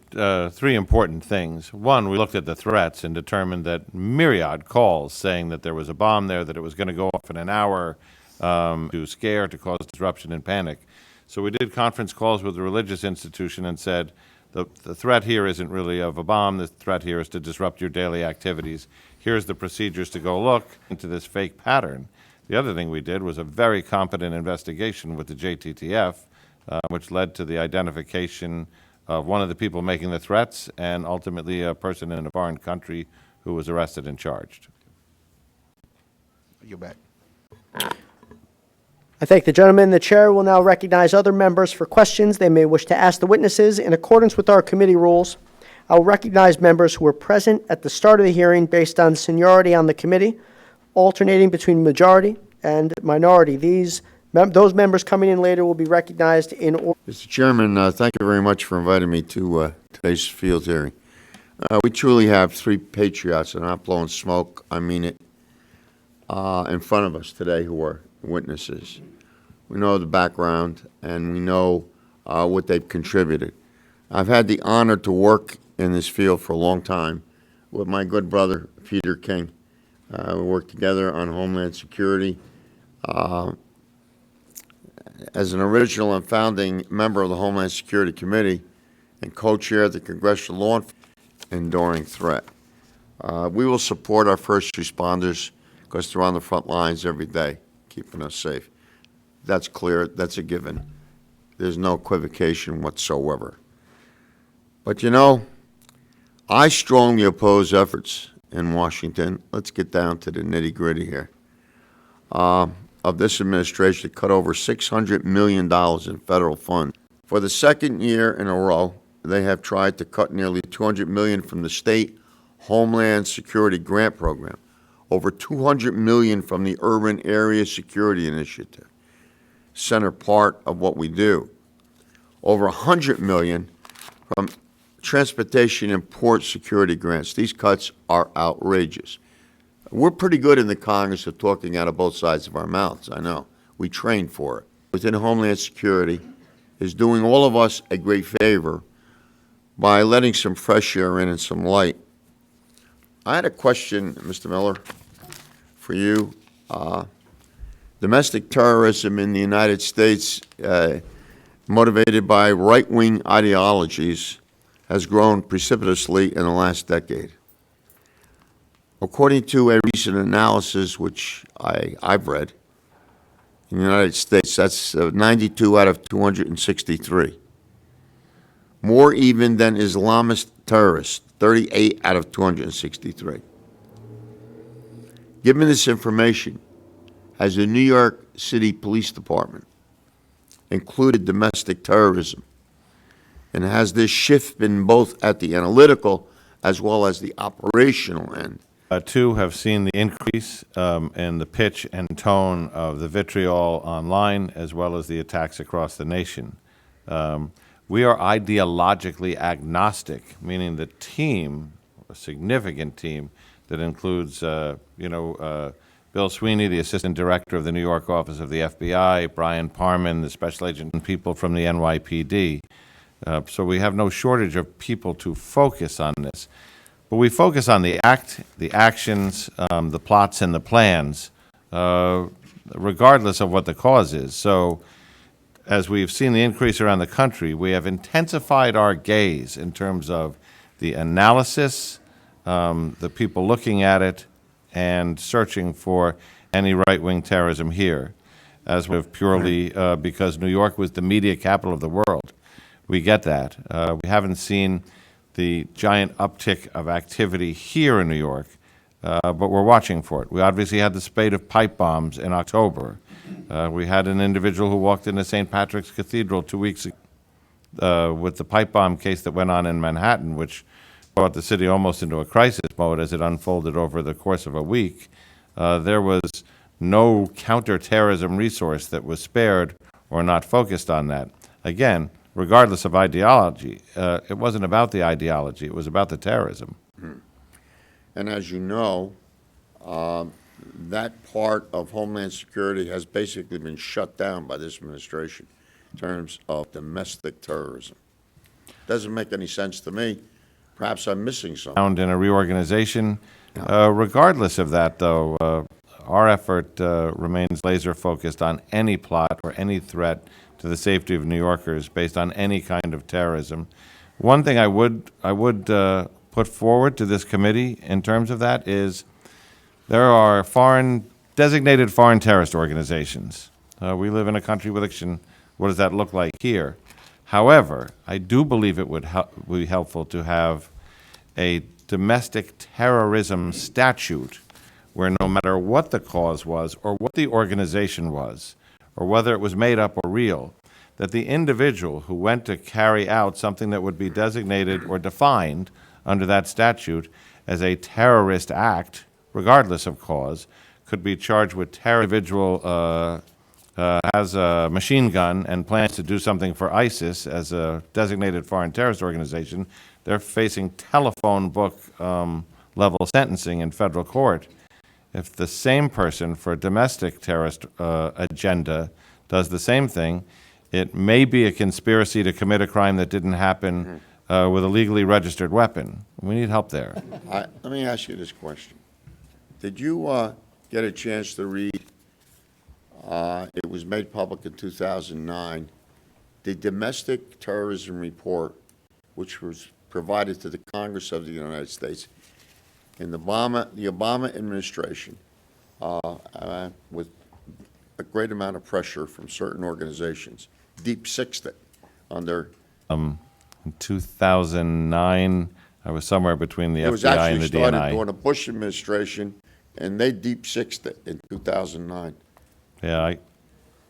three important things. One, we looked at the threats and determined that myriad calls saying that there was a bomb there, that it was going to go off in an hour, to scare, to cause disruption and panic. So we did conference calls with the religious institution and said, the threat here isn't really of a bomb. The threat here is to disrupt your daily activities. Here's the procedures to go look into this fake pattern. The other thing we did was a very competent investigation with the JTTF, which led to the identification of one of the people making the threats and ultimately a person in a foreign country who was arrested and charged. You're back. I thank the gentleman. The chair will now recognize other members for questions they may wish to ask the witnesses. In accordance with our committee rules, I will recognize members who were present at the start of the hearing based on seniority on the committee, alternating between majority and minority. Those members coming in later will be recognized in order. Mr. Chairman, thank you very much for inviting me to today's field hearing. We truly have three patriots, and I'm not blowing smoke, I mean it, in front of us today who are witnesses. We know the background, and we know what they've contributed. I've had the honor to work in this field for a long time with my good brother, Peter King. We worked together on Homeland Security. As an original and founding member of the Homeland Security Committee and co-chair of the Congressional Law Enduring Threat. We will support our first responders because they're on the front lines every day, keeping us safe. That's clear. That's a given. There's no equivocation whatsoever. But, you know, I strongly oppose efforts in Washington. Let's get down to the nitty-gritty here. Of this administration to cut over $600 million in federal funds. For the second year in a row, they have tried to cut nearly $200 million from the state Homeland Security Grant Program, over $200 million from the Urban Area Security Initiative, center part of what we do, over $100 million from transportation and port security grants. These cuts are outrageous. We're pretty good in the Congress of talking out of both sides of our mouths, I know. We train for it. Within Homeland Security is doing all of us a great favor by letting some fresh air in and some light. I had a question, Mr. Miller, for you. Domestic terrorism in the United States, motivated by right-wing ideologies, has grown precipitously in the last decade. According to a recent analysis, which I've read, in the United States, that's 92 out of 263. More even than Islamist terrorists, 38 out of 263. Given this information, has the New York City Police Department included domestic terrorism? And has this shift been both at the analytical as well as the operational end? Two have seen the increase in the pitch and tone of the vitriol online, as well as the attacks across the nation. We are ideologically agnostic, meaning the team, a significant team, that includes, Bill Sweeney, the Assistant Director of the New York Office of the FBI, Brian Parman, the Special Agent, and people from the NYPD. So we have no shortage of people to focus on this. But we focus on the actions, the plots, and the plans, regardless of what the cause is. So as we've seen the increase around the country, we have intensified our gaze in terms of the analysis, the people looking at it, and searching for any right-wing terrorism here, as with purely because New York was the media capital of the world. We get that. We haven't seen the giant uptick of activity here in New York, but we're watching for it. We obviously had the spate of pipe bombs in October. We had an individual who walked into St. Patrick's Cathedral 2 weeks ago with the pipe bomb case that went on in Manhattan, which brought the city almost into a crisis mode as it unfolded over the course of a week. There was no counterterrorism resource that was spared or not focused on that. Again, regardless of ideology, it wasn't about the ideology, it was about the terrorism. And as you know, that part of Homeland Security has basically been shut down by this administration in terms of domestic terrorism. Doesn't make any sense to me. Perhaps I'm missing something. Found in a reorganization. Regardless of that, though, our effort remains laser-focused on any plot or any threat to the safety of New Yorkers based on any kind of terrorism. One thing I would put forward to this committee in terms of that is there are designated foreign terrorist organizations. We live in a country with election. What does that look like here? However, I do believe it would be helpful to have a domestic terrorism statute where no matter what the cause was or what the organization was or whether it was made up or real, that the individual who went to carry out something that would be designated or defined under that statute as a terrorist act, regardless of cause, could be charged with terror. Individual has a machine gun and plans to do something for ISIS as a designated foreign terrorist organization, they're facing telephone book level sentencing in federal court. If the same person for a domestic terrorist agenda does the same thing, it may be a conspiracy to commit a crime that didn't happen with a legally registered weapon. We need help there. Let me ask you this question. Did you get a chance to read, it was made public in 2009, the Domestic Terrorism Report, which was provided to the Congress of the United States in the Obama administration, with a great amount of pressure from certain organizations, deep sixed it under. In 2009, I was somewhere between the It was FBI actually and the started DNI. during the Bush administration, and they deep sixed it in 2009. Yeah,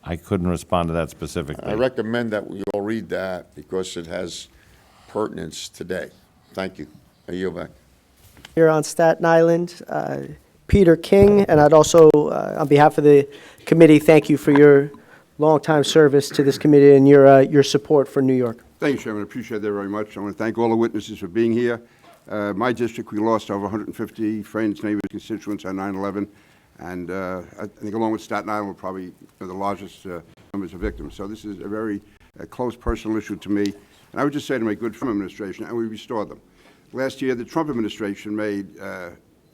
I couldn't respond to that specifically. I recommend that we all read that because it has pertinence today. Thank you. I yield back. Here on Staten Island, Peter King, and I'd also, on behalf of the committee, thank you for your longtime service to this committee and your support for New York. Thank you, Chairman. I appreciate that very much. I want to thank all the witnesses for being here. My district, we lost over 150 friends, neighbors, constituents on 9/11, and I think along with Staten Island, we're probably the largest numbers of victims. So this is a very close personal issue to me. And I would just say to my good Trump administration, and we restored them. Last year, the Trump administration made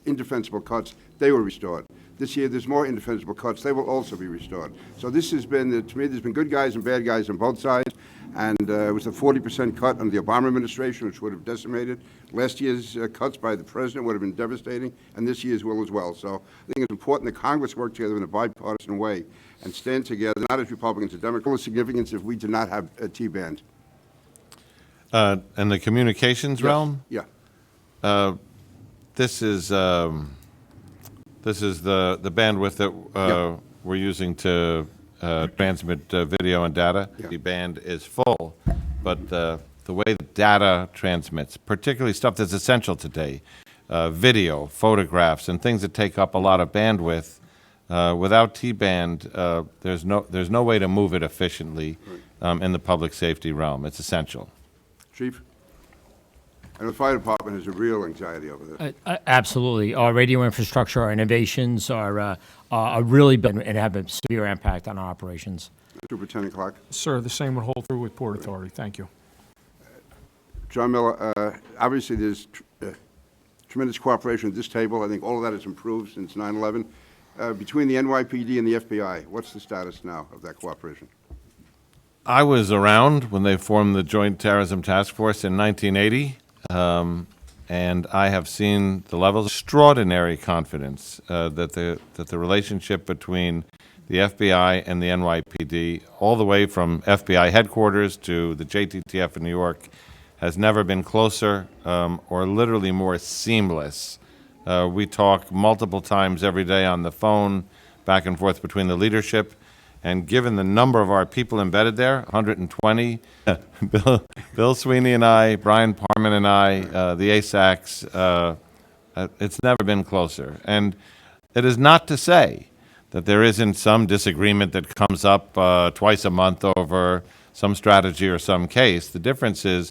indefensible cuts. They were restored. This year, there's more indefensible cuts. They will also be restored. So this has been, to me, there's been good guys and bad guys on both sides. And it was a 40% cut under the Obama administration, which would have decimated. Last year's cuts by the president would have been devastating, and this year's will as well. So I think it's important that Congress work together in a bipartisan way and stand together, not as Republicans and Democrats. Of significance if we did not have a T-band. In the communications realm? Yeah. This is the bandwidth that we're using to transmit video and data. Yeah. The band is full, but the way the data transmits, particularly stuff that's essential today, video, photographs, and things that take up a lot of bandwidth, without T-band, there's no way to move it efficiently in the public safety realm. It's essential. Chief? And the fire department has a real anxiety over this. Absolutely. Our radio infrastructure, our innovations are really big and have a severe impact on our operations. Superintendent Clark? Sir, the same would hold true with Port Authority. Thank you. John Miller, obviously there's tremendous cooperation at this table. I think all of that has improved since 9/11. Between the NYPD and the FBI, what's the status now of that cooperation? I was around when they formed the Joint Terrorism Task Force in 1980, and I have seen the levels of extraordinary confidence that the relationship between the FBI and the NYPD, all the way from FBI headquarters to the JTTF in New York, has never been closer or literally more seamless. We talk multiple times every day on the phone, back and forth between the leadership, and given the number of our people embedded there, 120, Bill Sweeney and I, Brian Parman and I, the ASACs, it's never been closer. And it is not to say that there isn't some disagreement that comes up twice a month over some strategy or some case. The difference is,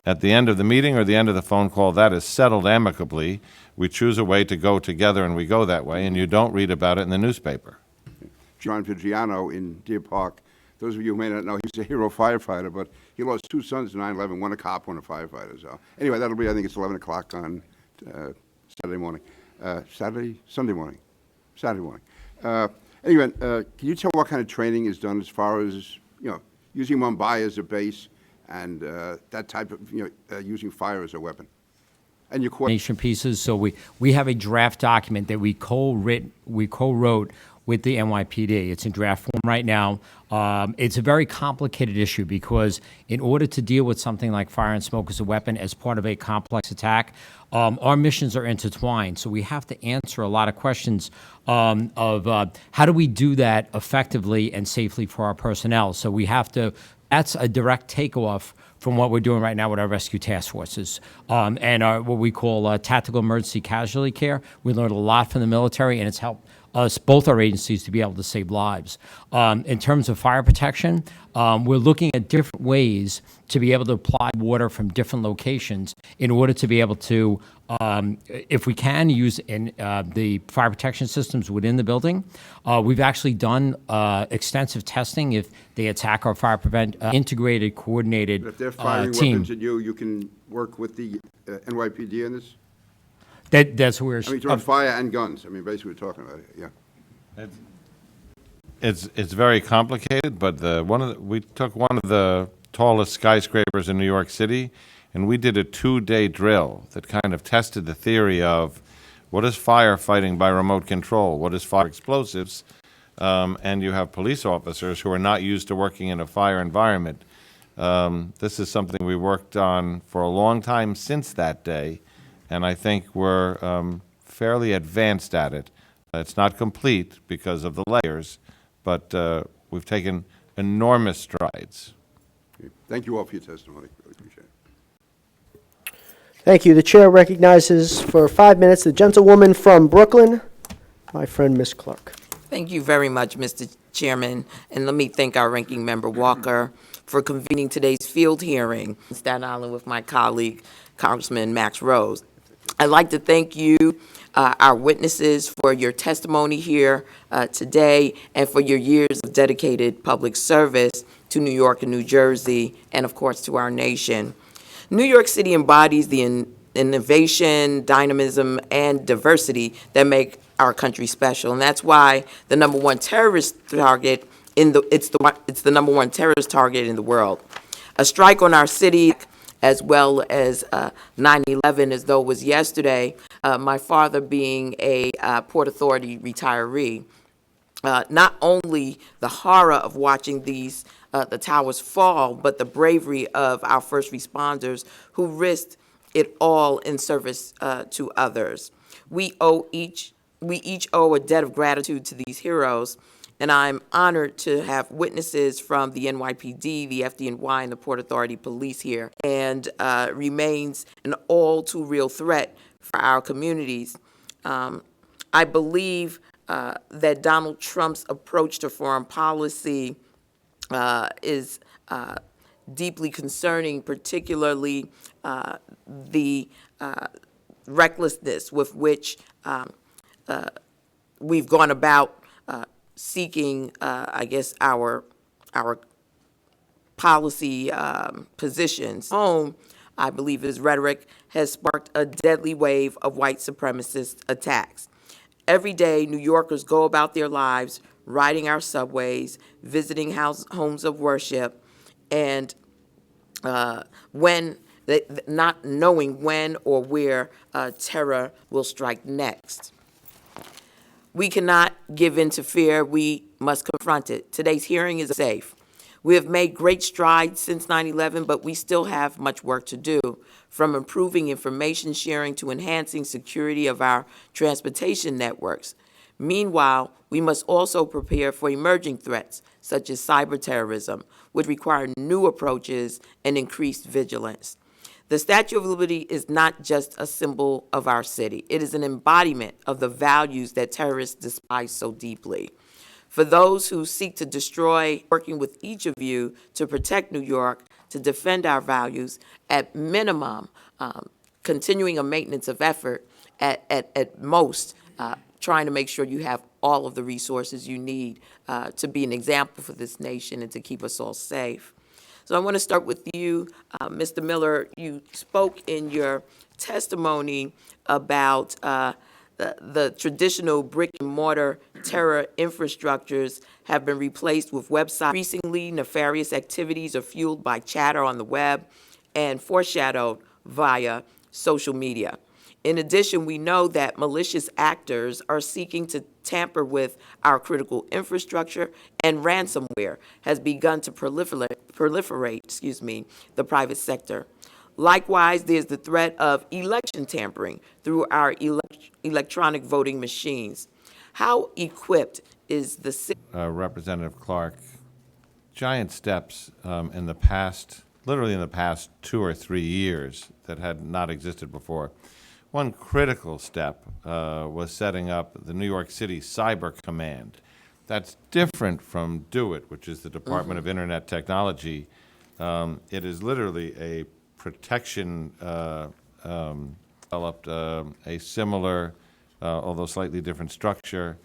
at the end of the meeting or the end of the phone call, that is settled amicably. We choose a way to go together, and we go that way, and you don't read about it in the newspaper. John Vigiano in Deer Park. Those of you who may not know, he's a hero firefighter, but he lost two sons in 9/11, one a cop, one a firefighter. So anyway, that'll be, I think it's 11 o'clock on Saturday morning. Sunday morning. Anyway, can you tell what kind of training is done as far as, using Mumbai as a base and that type of, using fire as a weapon? And your Coordination pieces. So we have a draft document that we co-wrote with the NYPD. It's in draft form right now. It's a very complicated issue because in order to deal with something like fire and smoke as a weapon as part of a complex attack, our missions are intertwined. So we have to answer a lot of questions of how do we do that effectively and safely for our personnel. So we have to, that's a direct takeoff from what we're doing right now with our rescue task forces and our, what we call tactical emergency casualty care. We learned a lot from the military, and it's helped us, both our agencies, to be able to save lives. In terms of fire protection, we're looking at different ways to be able to apply water from different locations in order to be able to, if we can, use the fire protection systems within the building. We've actually done extensive testing if they attack our fire prevent integrated, coordinated But if they're firing team. weapons at you, you can work with the NYPD on this? That's where I mean, you're on fire and guns. I mean, basically, we're talking about it, yeah. It's very complicated, but we took one of the tallest skyscrapers in New York City, and we did a 2-day drill that kind of tested the theory of what is firefighting by remote control, what is fire explosives, and you have police officers who are not used to working in a fire environment. This is something we worked on for a long time since that day, and I think we're fairly advanced at it. It's not complete because of the layers, but we've taken enormous strides. Thank you all for your testimony. Really appreciate it. Thank you. The chair recognizes for 5 minutes the gentlewoman from Brooklyn, my friend Miss Clark. Thank you very much, Mr. Chairman, and let me thank our ranking member Walker for convening today's field hearing in Staten Island with my colleague, Congressman Max Rose. I'd like to thank you, our witnesses, for your testimony here today and for your years of dedicated public service to New York and New Jersey, and of course to our nation. New York City embodies the innovation, dynamism, and diversity that make our country special, and that's why the #1 terrorist target it's the #1 terrorist target in the world. A strike on our city, as well as 9/11 as though it was yesterday, my father being a Port Authority retiree. Not only the horror of watching the towers fall, but the bravery of our first responders who risked it all in service to others. We each owe a debt of gratitude to these heroes, and I'm honored to have witnesses from the NYPD, the FDNY, and the Port Authority Police here, and remains an all too real threat for our communities. I believe that Donald Trump's approach to foreign policy is deeply concerning, particularly the recklessness with which we've gone about seeking, I guess, our policy positions. Home, I believe his rhetoric has sparked a deadly wave of white supremacist attacks. Every day, New Yorkers go about their lives, riding our subways, visiting homes of worship, and not knowing when or where terror will strike next. We cannot give in to fear. We must confront it. Today's hearing is safe. We have made great strides since 9/11, but we still have much work to do, from improving information sharing to enhancing security of our transportation networks. Meanwhile, we must also prepare for emerging threats, such as cyber terrorism, which require new approaches and increased vigilance. The Statue of Liberty is not just a symbol of our city. It is an embodiment of the values that terrorists despise so deeply. For those who seek to destroy, working with each of you to protect New York, to defend our values, at minimum, continuing a maintenance of effort, at most, trying to make sure you have all of the resources you need to be an example for this nation and to keep us all safe. So I want to start with you, Mr. Miller. You spoke in your testimony about the traditional brick-and-mortar terror infrastructures have been replaced with websites. Increasingly, nefarious activities are fueled by chatter on the web and foreshadowed via social media. In addition, we know that malicious actors are seeking to tamper with our critical infrastructure, and ransomware has begun to proliferate, the private sector. Likewise, there's the threat of election tampering through our electronic voting machines. How equipped is the city? Representative Clark, giant steps in the past, literally in the past 2 or 3 years that had not existed before. One critical step was setting up the New York City Cyber Command. That's different from DO-IT, which is the Department of Internet Technology. It is literally a protection, developed a similar, although slightly different structure,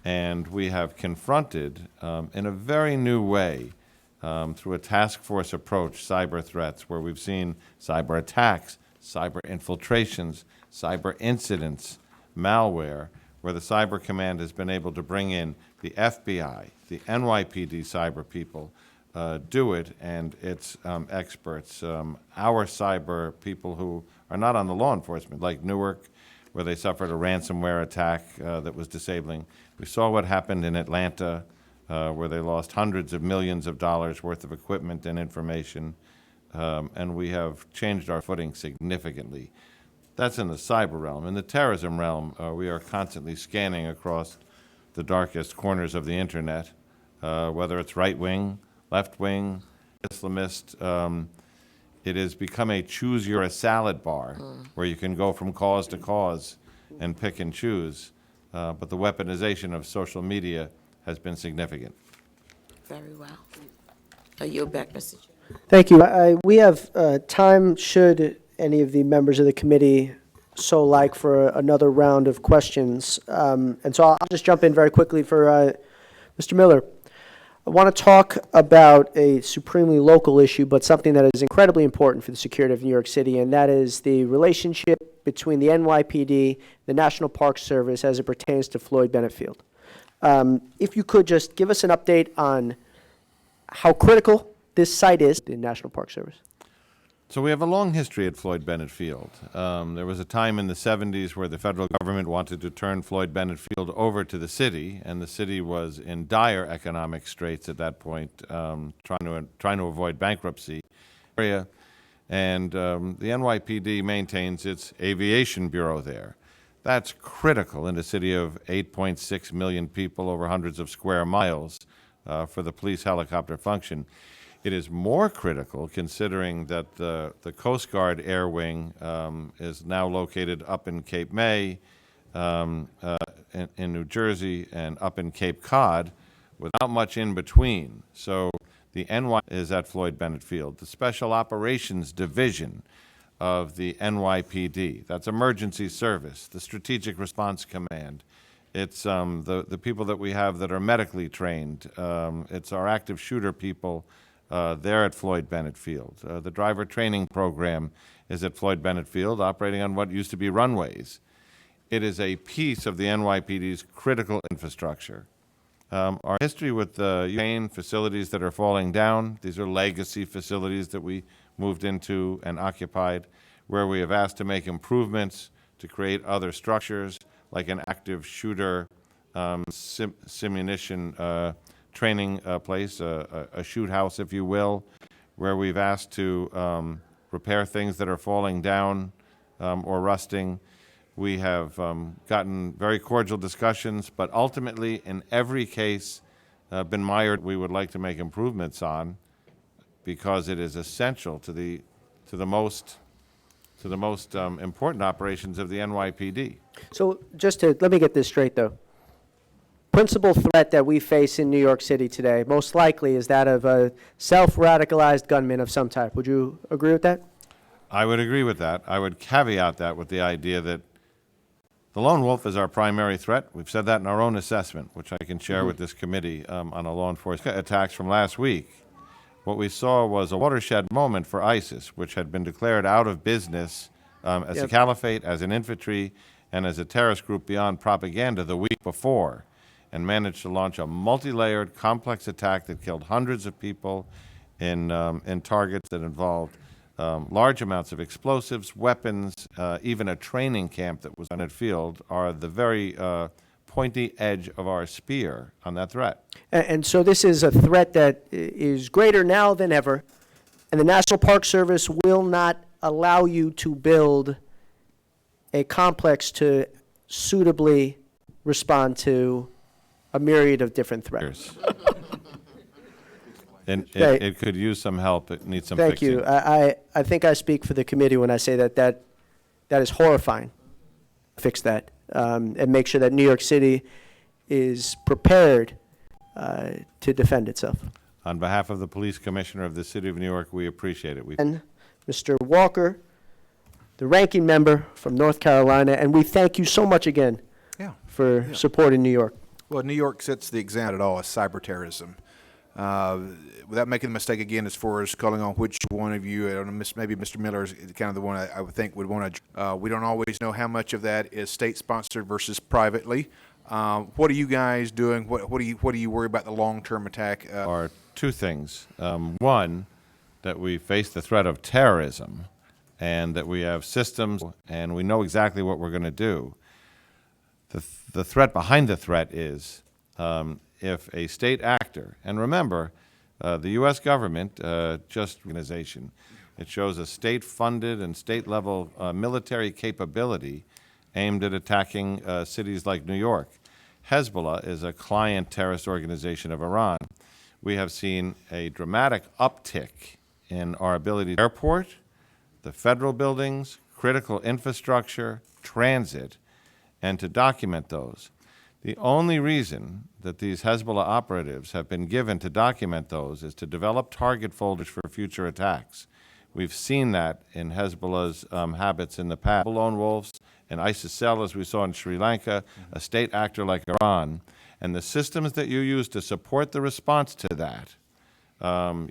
and we have confronted in a very new way through a task force approach cyber threats, where we've seen cyber attacks, cyber infiltrations, cyber incidents, malware, where the Cyber Command has been able to bring in the FBI, the NYPD cyber people, DO-IT and its experts, our cyber people who are not on the law enforcement, like Newark, where they suffered a ransomware attack that was disabling. We saw what happened in Atlanta, where they lost hundreds of millions of dollars worth of equipment and information, and we have changed our footing significantly. That's in the cyber realm. In the terrorism realm, we are constantly scanning across the darkest corners of the internet, whether it's right-wing, left-wing, Islamist. It has become a choose-your-salad bar, where you can go from cause to cause and pick and choose. But the weaponization of social media has been significant. Very well. I yield back, Mr. Chair. Thank you. We have time, should any of the members of the committee so like, for another round of questions. And so I'll just jump in very quickly for Mr. Miller. I want to talk about a supremely local issue, but something that is incredibly important for the security of New York City, and that is the relationship between the NYPD, the National Park Service, as it pertains to Floyd Bennett Field. If you could just give us an update on how critical this site is to the National Park Service. So we have a long history at Floyd Bennett Field. There was a time in the 70s where the federal government wanted to turn Floyd Bennett Field over to the city, and the city was in dire economic straits at that point, trying to avoid bankruptcy. And the NYPD maintains its aviation bureau there. That's critical in a city of 8.6 million people over hundreds of square miles for the police helicopter function. It is more critical considering that the Coast Guard Air Wing is now located up in Cape May, in New Jersey, and up in Cape Cod, without much in between. So The NY is at Floyd Bennett Field. The Special Operations Division of the NYPD, that's Emergency Service, the Strategic Response Command. It's the people that we have that are medically trained. It's our active shooter people. They're at Floyd Bennett Field. The driver training program is at Floyd Bennett Field, operating on what used to be runways. It is a piece of the NYPD's critical infrastructure. Our history with the Ukraine facilities that are falling down, these are legacy facilities that we moved into and occupied, where we have asked to make improvements to create other structures, like an active shooter simunition training place, a shoot house, if you will, where we've asked to repair things that are falling down or rusting. We have gotten very cordial discussions, but ultimately, in every case, been mired we would like to make improvements on, because it is essential to the most important operations of the NYPD. So let me get this straight, though. Principal threat that we face in New York City today, most likely, is that of a self-radicalized gunman of some type. Would you agree with that? I would agree with that. I would caveat that with the idea that the lone wolf is our primary threat. We've said that in our own assessment, which I can share with this committee on a law enforcement attacks from last week. What we saw was a watershed moment for ISIS, which had been declared out of business as a caliphate, as an infantry, and as a terrorist group beyond propaganda the week before, and managed to launch a multi-layered, complex attack that killed hundreds of people in targets that involved large amounts of explosives, weapons, even a training camp that was on that field, are the very pointy edge of our spear on that threat. And so this is a threat that is greater now than ever, and the National Park Service will not allow you to build a complex to suitably respond to a myriad of different threats. And it could use some help. It needs some Thank fixing. you. I think I speak for the committee when I say that is horrifying. Fix that and make sure that New York City is prepared to defend itself. On behalf of the police commissioner of the city of New York, we appreciate it. And Mr. Walker, the ranking member from North Carolina, and we thank you so much again for supporting New York. Well, New York sets the example at all as cyber terrorism. Without making a mistake again, as far as calling on which one of you, I don't know, maybe Mr. Miller is kind of the one I would think would want to. We don't always know how much of that is state-sponsored versus privately. What are you guys doing? What do you worry about the long-term attack? Are two things. One, that we face the threat of terrorism, and that we have systems, and we know exactly what we're going to do. The threat behind the threat is if a state actor, and remember, the U.S. government, just organization, it shows a state-funded and state-level military capability aimed at attacking cities like New York. Hezbollah is a client terrorist organization of Iran. We have seen a dramatic uptick in our ability to airport, the federal buildings, critical infrastructure, transit, and to document those. The only reason that these Hezbollah operatives have been given to document those is to develop target folders for future attacks. We've seen that in Hezbollah's habits in the past. Lone wolves, an ISIS cell, as we saw in Sri Lanka, a state actor like Iran, and the systems that you use to support the response to that,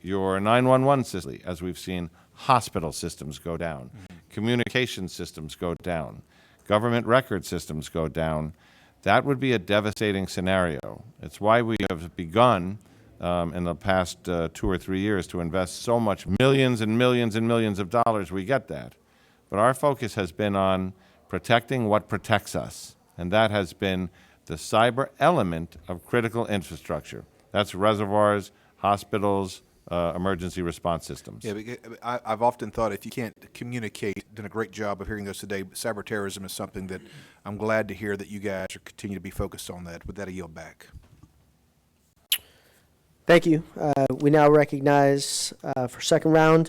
your 911 system, as we've seen hospital systems go down, communication systems go down, government record systems go down, that would be a devastating scenario. It's why we have begun in the past 2 or 3 years to invest so much, millions and millions and millions of dollars. We get that. But our focus has been on protecting what protects us, and that has been the cyber element of critical infrastructure. That's reservoirs, hospitals, emergency response systems. Yeah, I've often thought if you can't communicate, done a great job of hearing those today. But cyber terrorism is something that I'm glad to hear that you guys are continue to be focused on that. With that, I yield back. Thank you. We now recognize for second round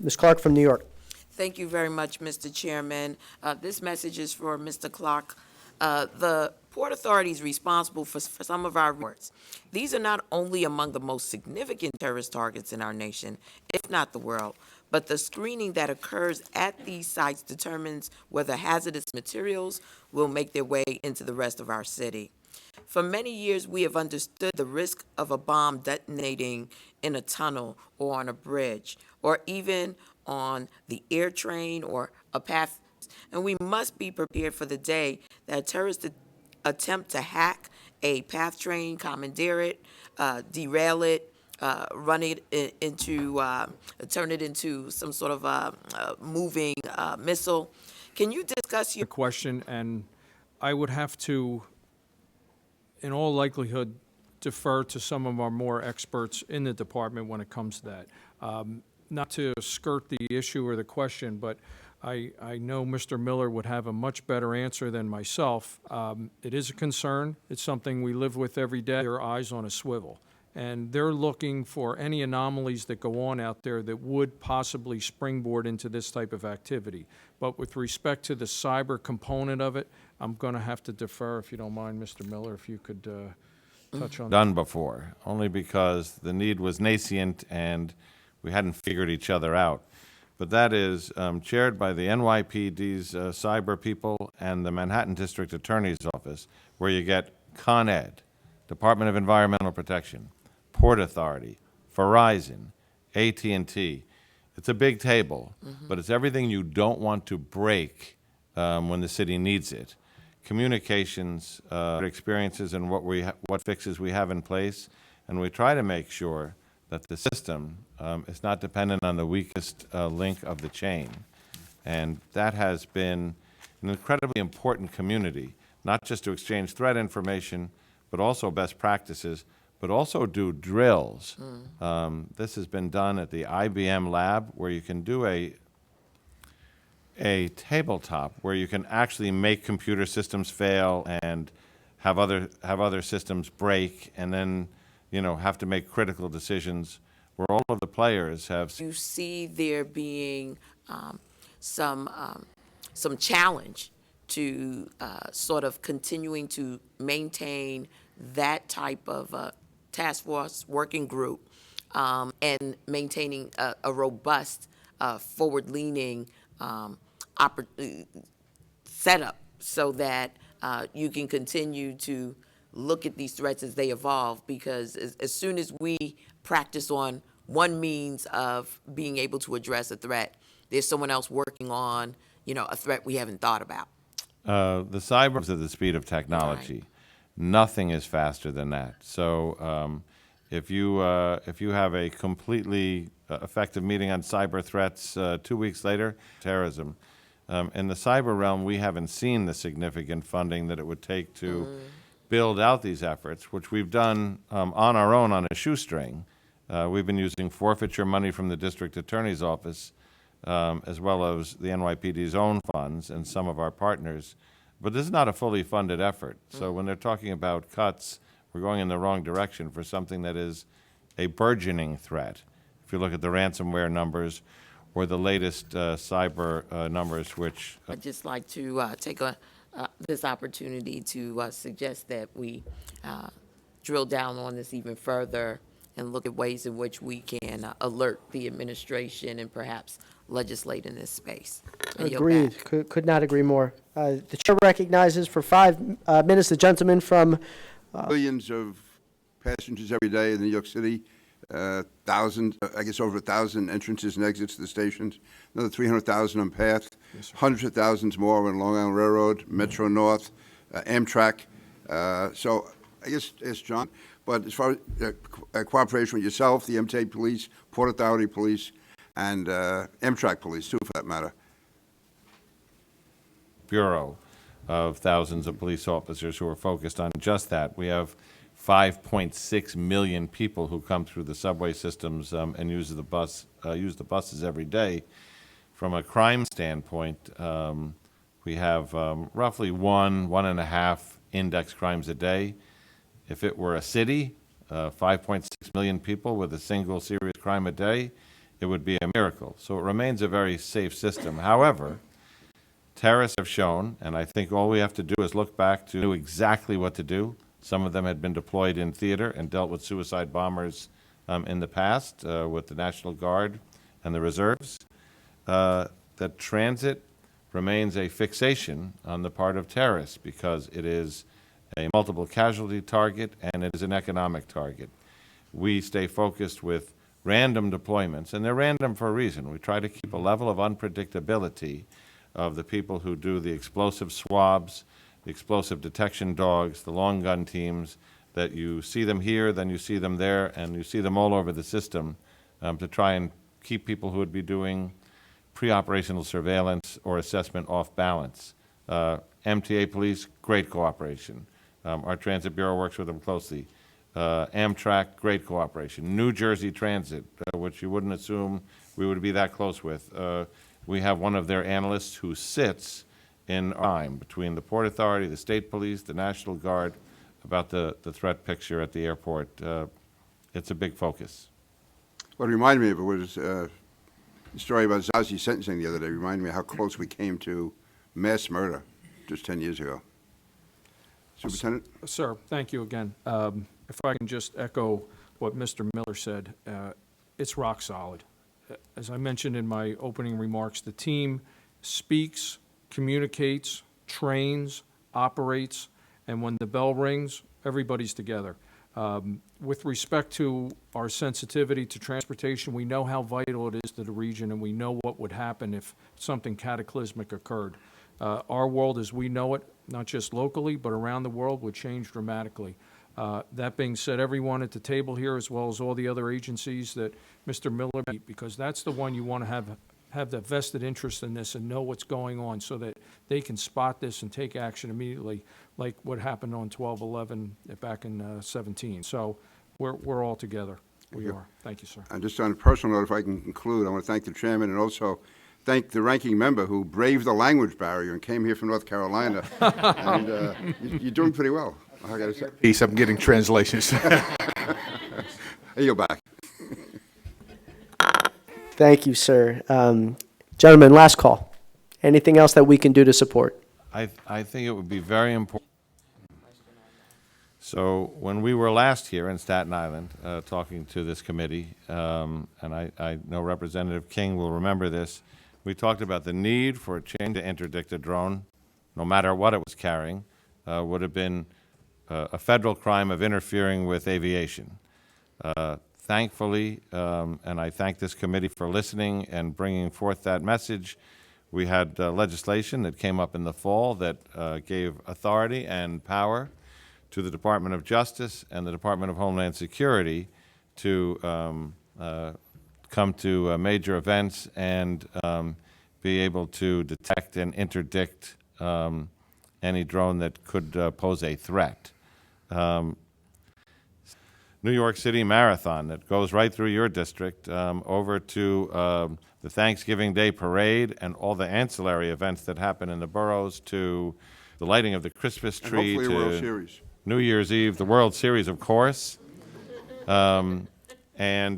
Ms. Clark from New York. Thank you very much, Mr. Chairman. This message is for Mr. Clark. The Port Authority is responsible for some of our reports. These are not only among the most significant terrorist targets in our nation, if not the world, but the screening that occurs at these sites determines whether hazardous materials will make their way into the rest of our city. For many years, we have understood the risk of a bomb detonating in a tunnel or on a bridge, or even on the air train or a path, and we must be prepared for the day that a terrorist attempt to hack a path train, commandeer it, derail it, run it turn it into some sort of moving missile. Can you discuss your question, and I would have to, in all likelihood, defer to some of our more experts in the department when it comes to that. Not to skirt the issue or the question, but I know Mr. Miller would have a much better answer than myself. It is a concern. It's something we live with every day. Their eyes on a swivel. And they're looking for any anomalies that go on out there that would possibly springboard into this type of activity. But with respect to the cyber component of it, I'm going to have to defer, if you don't mind, Mr. Miller, if you could touch on that. Done before, only because the need was nascent and we hadn't figured each other out. But that is chaired by the NYPD's cyber people and the Manhattan District Attorney's Office, where you get Con Ed, Department of Environmental Protection, Port Authority, Verizon, AT&T. It's a big table, but it's everything you don't want to break when the city needs it. Communications, experiences, and what fixes we have in place, and we try to make sure that the system is not dependent on the weakest link of the chain. And that has been an incredibly important community, not just to exchange threat information, but also best practices, but also do drills. This has been done at the IBM lab, where you can do a tabletop where you can actually make computer systems fail and have other systems break, and then have to make critical decisions where all of the players have. You see there being some challenge to sort of continuing to maintain that type of task force working group and maintaining a robust, forward-leaning setup so that you can continue to look at these threats as they evolve, because as soon as we practice on one means of being able to address a threat, there's someone else working on, a threat we haven't thought about. The cyber is at the speed of technology. Right. Nothing is faster than that. So if you have a completely effective meeting on cyber threats 2 weeks later, terrorism. In the cyber realm, we haven't seen the significant funding that it would take to build out these efforts, which we've done on our own on a shoestring. We've been using forfeiture money from the district attorney's office, as well as the NYPD's own funds and some of our partners. But this is not a fully funded effort. So when they're talking about cuts, we're going in the wrong direction for something that is a burgeoning threat. If you look at the ransomware numbers or the latest cyber numbers, which I'd just like to take this opportunity to suggest that we drill down on this even further and look at ways in which we can alert the administration and perhaps legislate in this space. I yield Agreed. back. Could not agree more. The chair recognizes for 5 minutes the gentleman from Millions of passengers every day in New York City, thousands, I guess over 1,000 entrances and exits to the stations, another 300,000 on Path, hundreds of thousands more on Long Island Railroad, Metro North, Amtrak. So I guess it's John. But as far as cooperation with yourself, the MTA Police, Port Authority Police, and Amtrak Police, too, for that matter. Bureau of thousands of police officers who are focused on just that. We have 5.6 million people who come through the subway systems and use the buses every day. From a crime standpoint, we have roughly 1.5 index crimes a day. If it were a city, 5.6 million people with a single serious crime a day, it would be a miracle. So it remains a very safe system. However, Terrorists have shown, and I think all we have to do is look back to know exactly what to do. Some of them had been deployed in theater and dealt with suicide bombers in the past with the National Guard and the reserves. That transit remains a fixation on the part of terrorists because it is a multiple casualty target and it is an economic target. We stay focused with random deployments, and they're random for a reason. We try to keep a level of unpredictability of the people who do the explosive swabs, the explosive detection dogs, the long gun teams, that you see them here, then you see them there, and you see them all over the system to try and keep people who would be doing pre-operational surveillance or assessment off balance. MTA police, great cooperation. Our Transit Bureau works with them closely. Amtrak, great cooperation. New Jersey Transit, which you wouldn't assume we would be that close with. We have one of their analysts who sits in time between the Port Authority, the State Police, the National Guard, about the threat picture at the airport. It's a big focus. What reminded me of it was the story about Zazi sentencing the other day. Reminded me how close we came to mass murder just 10 years ago. Superintendent? Sir, thank you again. If I can just echo what Mr. Miller said, it's rock solid. As I mentioned in my opening remarks, the team speaks, communicates, trains, operates, and when the bell rings, everybody's together. With respect to our sensitivity to transportation, we know how vital it is to the region, and we know what would happen if something cataclysmic occurred. Our world as we know it, not just locally, but around the world, would change dramatically. That being said, everyone at the table here, as well as all the other agencies that Mr. Miller meet, because that's the one you want to have the vested interest in this and know what's going on so that they can spot this and take action immediately, like what happened on 12/11 back in 17. So we're all together. We are. Thank you, sir. And just on a personal note, if I can conclude, I want to thank the chairman and also thank the ranking member who braved the language barrier and came here from North Carolina. And you're doing pretty well, I got to say. Peace, I'm getting translations. Here you go back. Thank you, sir. Gentlemen, last call. Anything else that we can do to support? I think it would be very important. So when we were last here in Staten Island talking to this committee, and I know Representative King will remember this, we talked about the need for a change to interdict a drone, no matter what it was carrying, would have been a federal crime of interfering with aviation. Thankfully, and I thank this committee for listening and bringing forth that message, we had legislation that came up in the fall that gave authority and power to the Department of Justice and the Department of Homeland Security to come to major events and be able to detect and interdict any drone that could pose a threat. New York City Marathon that goes right through your district over to the Thanksgiving Day Parade and all the ancillary events that happen in the boroughs, to the lighting of the Christmas tree, hopefully a World Series. New Year's Eve, the World Series, of course. And,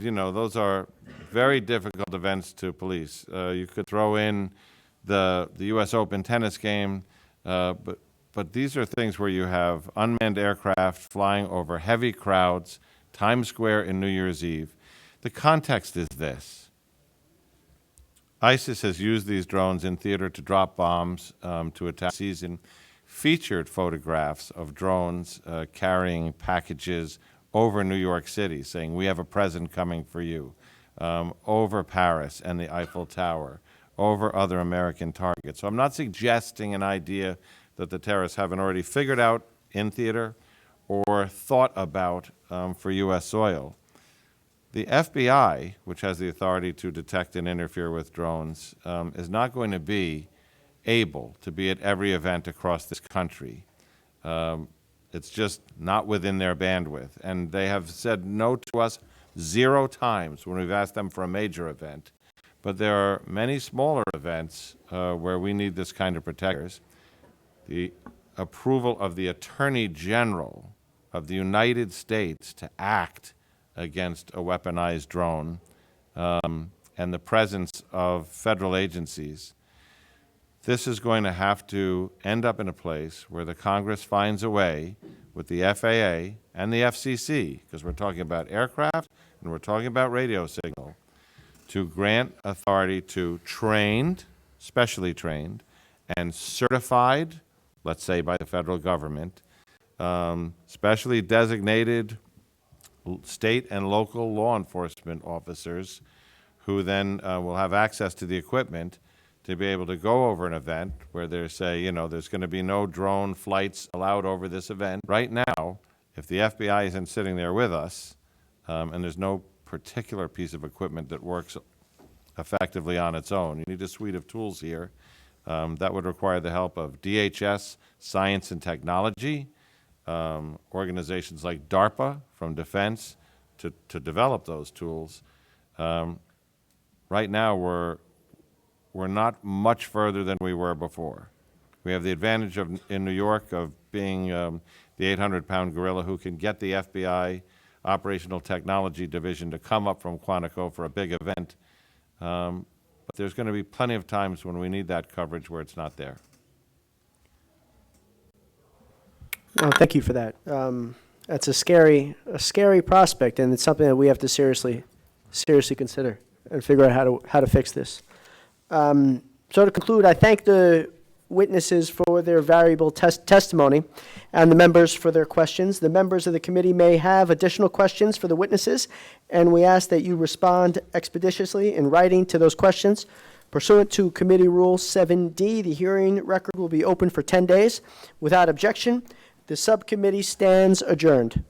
you know, those are very difficult events to police. You could throw in the U.S. Open tennis game, but these are things where you have unmanned aircraft flying over heavy crowds, Times Square in New Year's Eve. The context is this. ISIS has used these drones in theater to drop bombs, to attack season, featured photographs of drones carrying packages over New York City, saying, "We have a present coming for you," over Paris and the Eiffel Tower, over other American targets. So I'm not suggesting an idea that the terrorists haven't already figured out in theater or thought about for U.S. soil. The FBI, which has the authority to detect and interfere with drones, is not going to be able to be at every event across this country. It's just not within their bandwidth. And they have said no to us 0 times when we've asked them for a major event. But there are many smaller events where we need this kind of protectors. The approval of the Attorney General of the United States to act against a weaponized drone, and the presence of federal agencies. this is going to have to end up in a place where the Congress finds a way with the FAA and the FCC, because we're talking about aircraft and we're talking about radio signal, to grant authority to trained, specially trained, and certified, let's say by the federal government, specially designated state and local law enforcement officers who then will have access to the equipment to be able to go over an event where they say, you know, there's going to be no drone flights allowed over this event. Right now, if the FBI isn't sitting there with us, and there's no particular piece of equipment that works effectively on its own, you need a suite of tools here. That would require the help of DHS, Science and Technology, organizations like DARPA from Defense to develop those tools. Right now, we're not much further than we were before. We have the advantage of, in New York, of being the 800-pound gorilla who can get the FBI Operational Technology Division to come up from Quantico for a big event. But there's going to be plenty of times when we need that coverage where it's not there. Well, thank you for that. That's a scary prospect, and it's something that we have to seriously consider and figure out how to fix this. So to conclude, I thank the witnesses for their valuable testimony and the members for their questions. The members of the committee may have additional questions for the witnesses, and we ask that you respond expeditiously in writing to those questions. Pursuant to Committee Rule 7D, the hearing record will be open for 10 days. Without objection, the subcommittee stands adjourned.